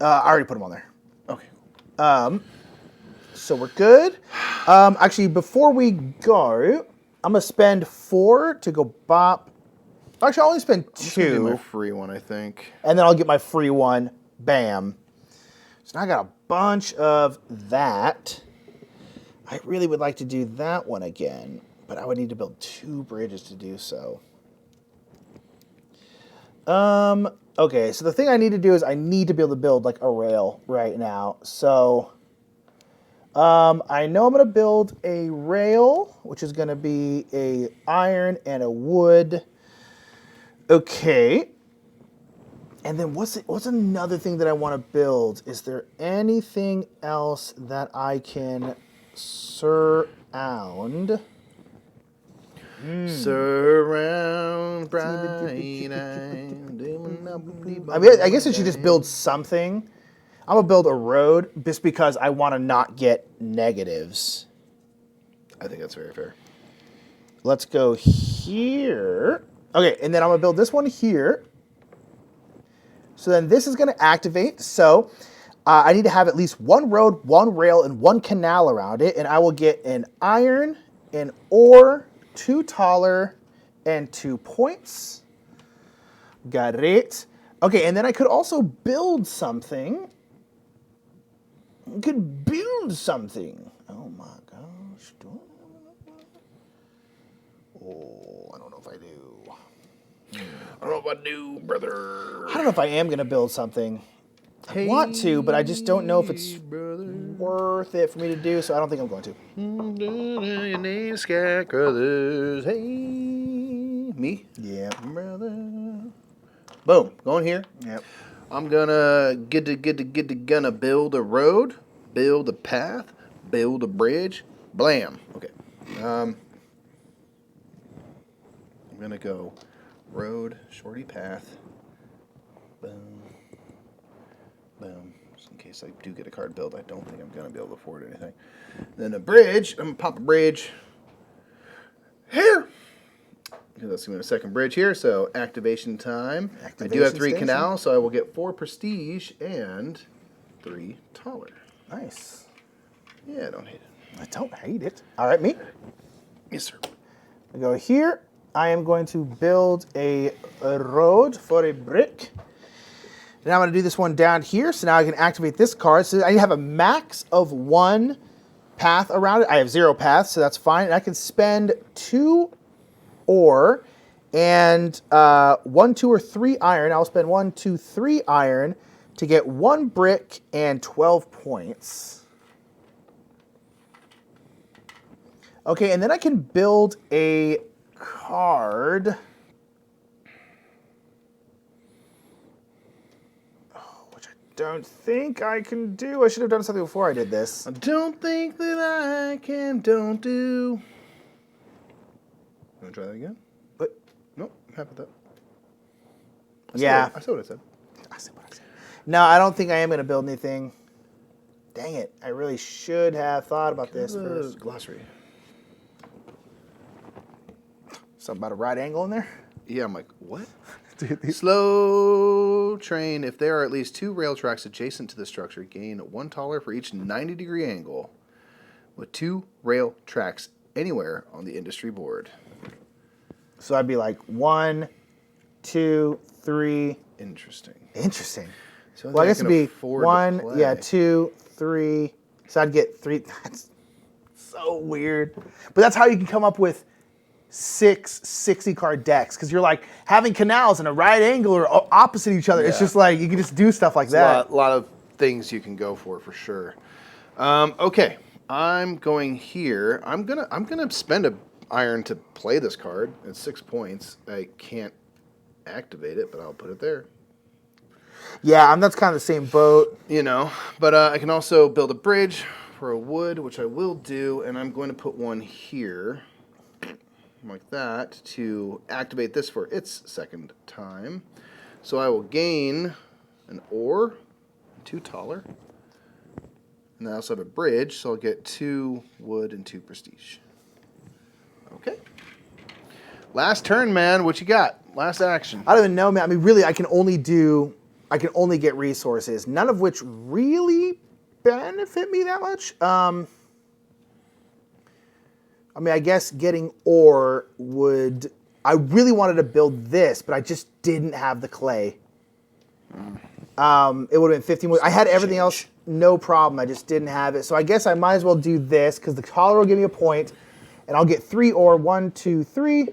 I already put them on there. Okay. So we're good. Actually, before we go, I'm going to spend 4 to go bop. Actually, I'll only spend I'm just gonna do 2. my free one, I think. And then I'll get my free one. Bam. So now I got a bunch of that. I really would like to do that one again, but I would need to build 2 bridges to do so. Okay, so the thing I need to do is I need to be able to build like a rail right now. So I know I'm going to build a rail, which is going to be a iron and a wood. Okay. And then what's another thing that I want to build? Is there anything else that I can surround? Surround bright eyes. I mean, I guess I should just build something. I'm going to build a road just because I want to not get negatives. I think that's very fair. Let's go here. Okay, and then I'm going to build this one here. So then this is going to activate. So I need to have at least 1 road, 1 rail, and 1 canal around it. And I will get an iron, an ore, 2 taller, and 2 points. Got it. Okay, and then I could also build something. I could build something. Oh my gosh. Oh, I don't know if I do. I don't know if I do, brother. I don't know if I am going to build something. I want to, but I just don't know if it's worth it for me to do, so I don't think I'm going to. Your name is Scat Brothers. Hey, me? Yeah. Brother. Boom. Going here. Yep. I'm gonna gonna build a road, build a path, build a bridge. Blam. Okay. I'm gonna go road, shorty path. Boom. Boom. Just in case I do get a card built, I don't think I'm gonna be able to afford anything. Then a bridge. I'm gonna pop a bridge here. Because that's going to be a second bridge here, so activation time. I do have 3 canals, so I will get 4 prestige and 3 taller. Nice. Yeah, I don't hate it. I don't hate it. All right, me. Yes, sir. I go here. I am going to build a road for a brick. Now I'm going to do this one down here, so now I can activate this card. So I have a max of 1 path around it. I have 0 paths, so that's fine. And I can spend 2 ore and 1, 2, or 3 iron. I'll spend 1, 2, 3 iron to get 1 brick and 12 points. Okay, and then I can build a card. Which I don't think I can do. I should have done something before I did this. I don't think that I don't do. Want to try that again? But Nope, I'm happy with that. yeah. I saw what I said. I said what I said. No, I don't think I am going to build anything. Dang it. I really should have thought about this first. Glossary. Something about a right angle in there? Yeah, I'm like, what? Slow train. If there are at least 2 rail tracks adjacent to the structure, gain 1 taller for each 90-degree angle with 2 rail tracks anywhere on the industry board. So I'd be like 1, 2, 3. Interesting. Interesting. So Well, I guess it'd be afford to 1, play. yeah, 2, 3. So I'd get 3. That's so weird. But that's how you can come up with 6 60-card decks, because you're like having canals and a right angle or opposite each other. It's just like you can just do stuff like that. A lot of things you can go for sure. Okay, I'm going here. I'm gonna spend a iron to play this card. It's 6 points. I can't activate it, but I'll put it there. Yeah, that's kind of the same boat. You know, but I can also build a bridge for a wood, which I will do, and I'm going to put one here, like that, to activate this for its second time. So I will gain an ore, 2 taller, and I also have a bridge, so I'll get 2 wood and 2 prestige. Okay. Last turn, man. What you got? Last action. I don't even know, man. I mean, really, I can only get resources, none of which really benefit me that much. I mean, I guess getting ore would... I really wanted to build this, but I just didn't have the clay. It would have been 15 more. I had everything else, no problem. I just didn't have it. So I guess I might as well do this, because the collar will give me a point, and I'll get 3 ore. 1, 2, 3.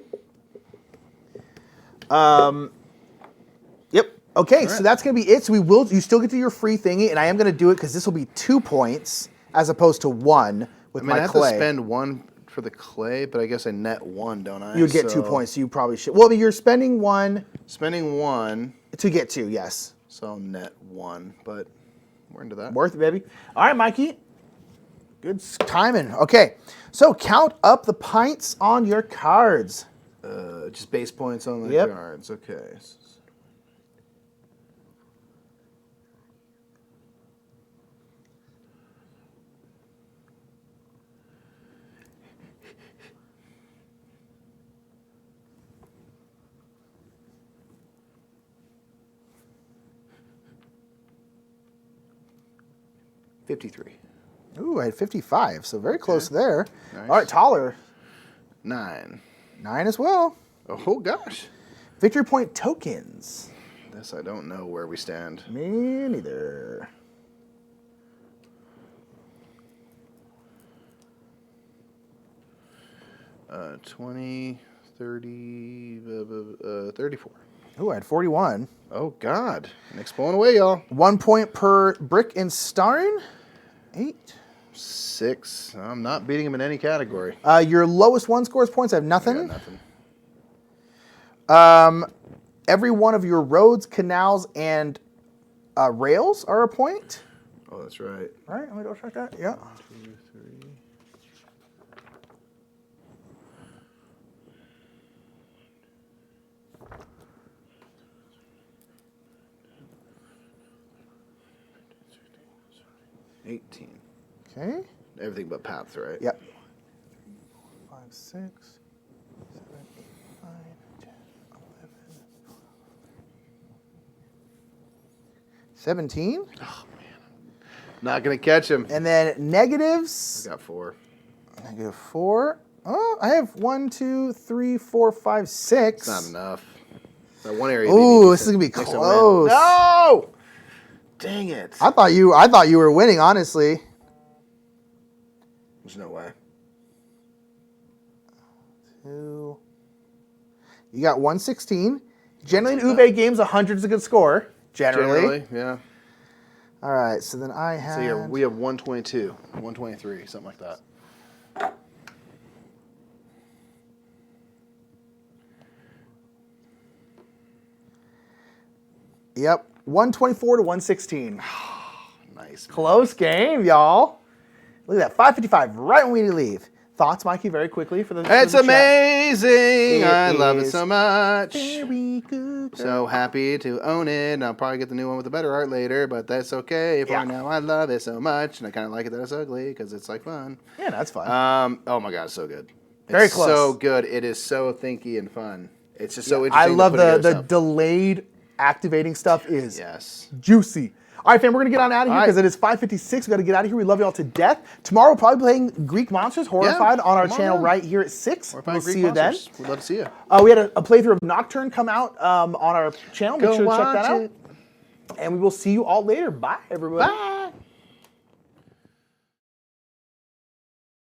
Yep. Okay, so that's going to be it. So you still get to your free thingy, and I am going to do it because this will be 2 points as opposed to 1 with my clay. I have to spend 1 for the clay, but I guess I net 1, don't I? You would get 2 points, so you probably should. Well, you're spending 1. Spending 1. To get 2, yes. So I'll net 1, but we're into that. Worth it, baby. All right, Mikey. Good timing. Okay, so count up the pints on your cards. Just base points on the cards. Okay. 53. Ooh, I had 55, so very close there. Nice. All right, taller. 9. 9 as well. Oh, gosh. Victory point tokens. This I don't know where we stand. Me neither. Uh, 20, 30, 34. Ooh, I had 41. Oh, God. Nick's pulling away, y'all. 1 point per brick and stone. 8. 6. I'm not beating him in any category. Your lowest one scores points. I have nothing. I got nothing. Every one of your roads, canals, and rails are a point. Oh, that's right. All right, let me go check that. Yeah. 1, 2, 3. Okay. Everything but paths, right? Yep. 5, 6, 7, 8, 9, 10, 11, 12, 17. Oh, man. Not going to catch him. And then negatives. I got 4. Negative 4. Oh, I have 1, 2, 3, 4, 5, 6. It's not enough. That one area. Ooh, this is gonna be close. No! Dang it. I thought you were winning, honestly. There's no way. 2. You got 116. Generally in Ube games, 100 is a good score. Generally. Yeah. All right, so then I have... So yeah, we have 122, 123, something like that. Yep, 124 to 116. Nice. Close game, y'all. Look at that, 5:55, right when we need to leave. Thoughts, Mikey, very quickly for the It's for the amazing. Chat. I love it so much. Very good. So happy to own it. And I'll probably get the new one with the better art later, but that's okay. For now, I love it so much, and I kind of like it that it's ugly because it's like fun. Yeah, that's fun. Oh my god, it's so good. Very it's close. So good. It is so thinky and fun. It's just so interesting. I love to put the delayed activating stuff is yes. juicy. All right, fam, we're going to get on out of here because it is 5:56. We got to get out of here. We love you all to death. Tomorrow, we're probably playing Greek Monsters Horrified on our channel right here at 6. We'll see you then. We'd love to see you. We had a playthrough of Nocturne come out on our channel. Make sure to check that out. And we will see you all later. Bye, everybody. Bye.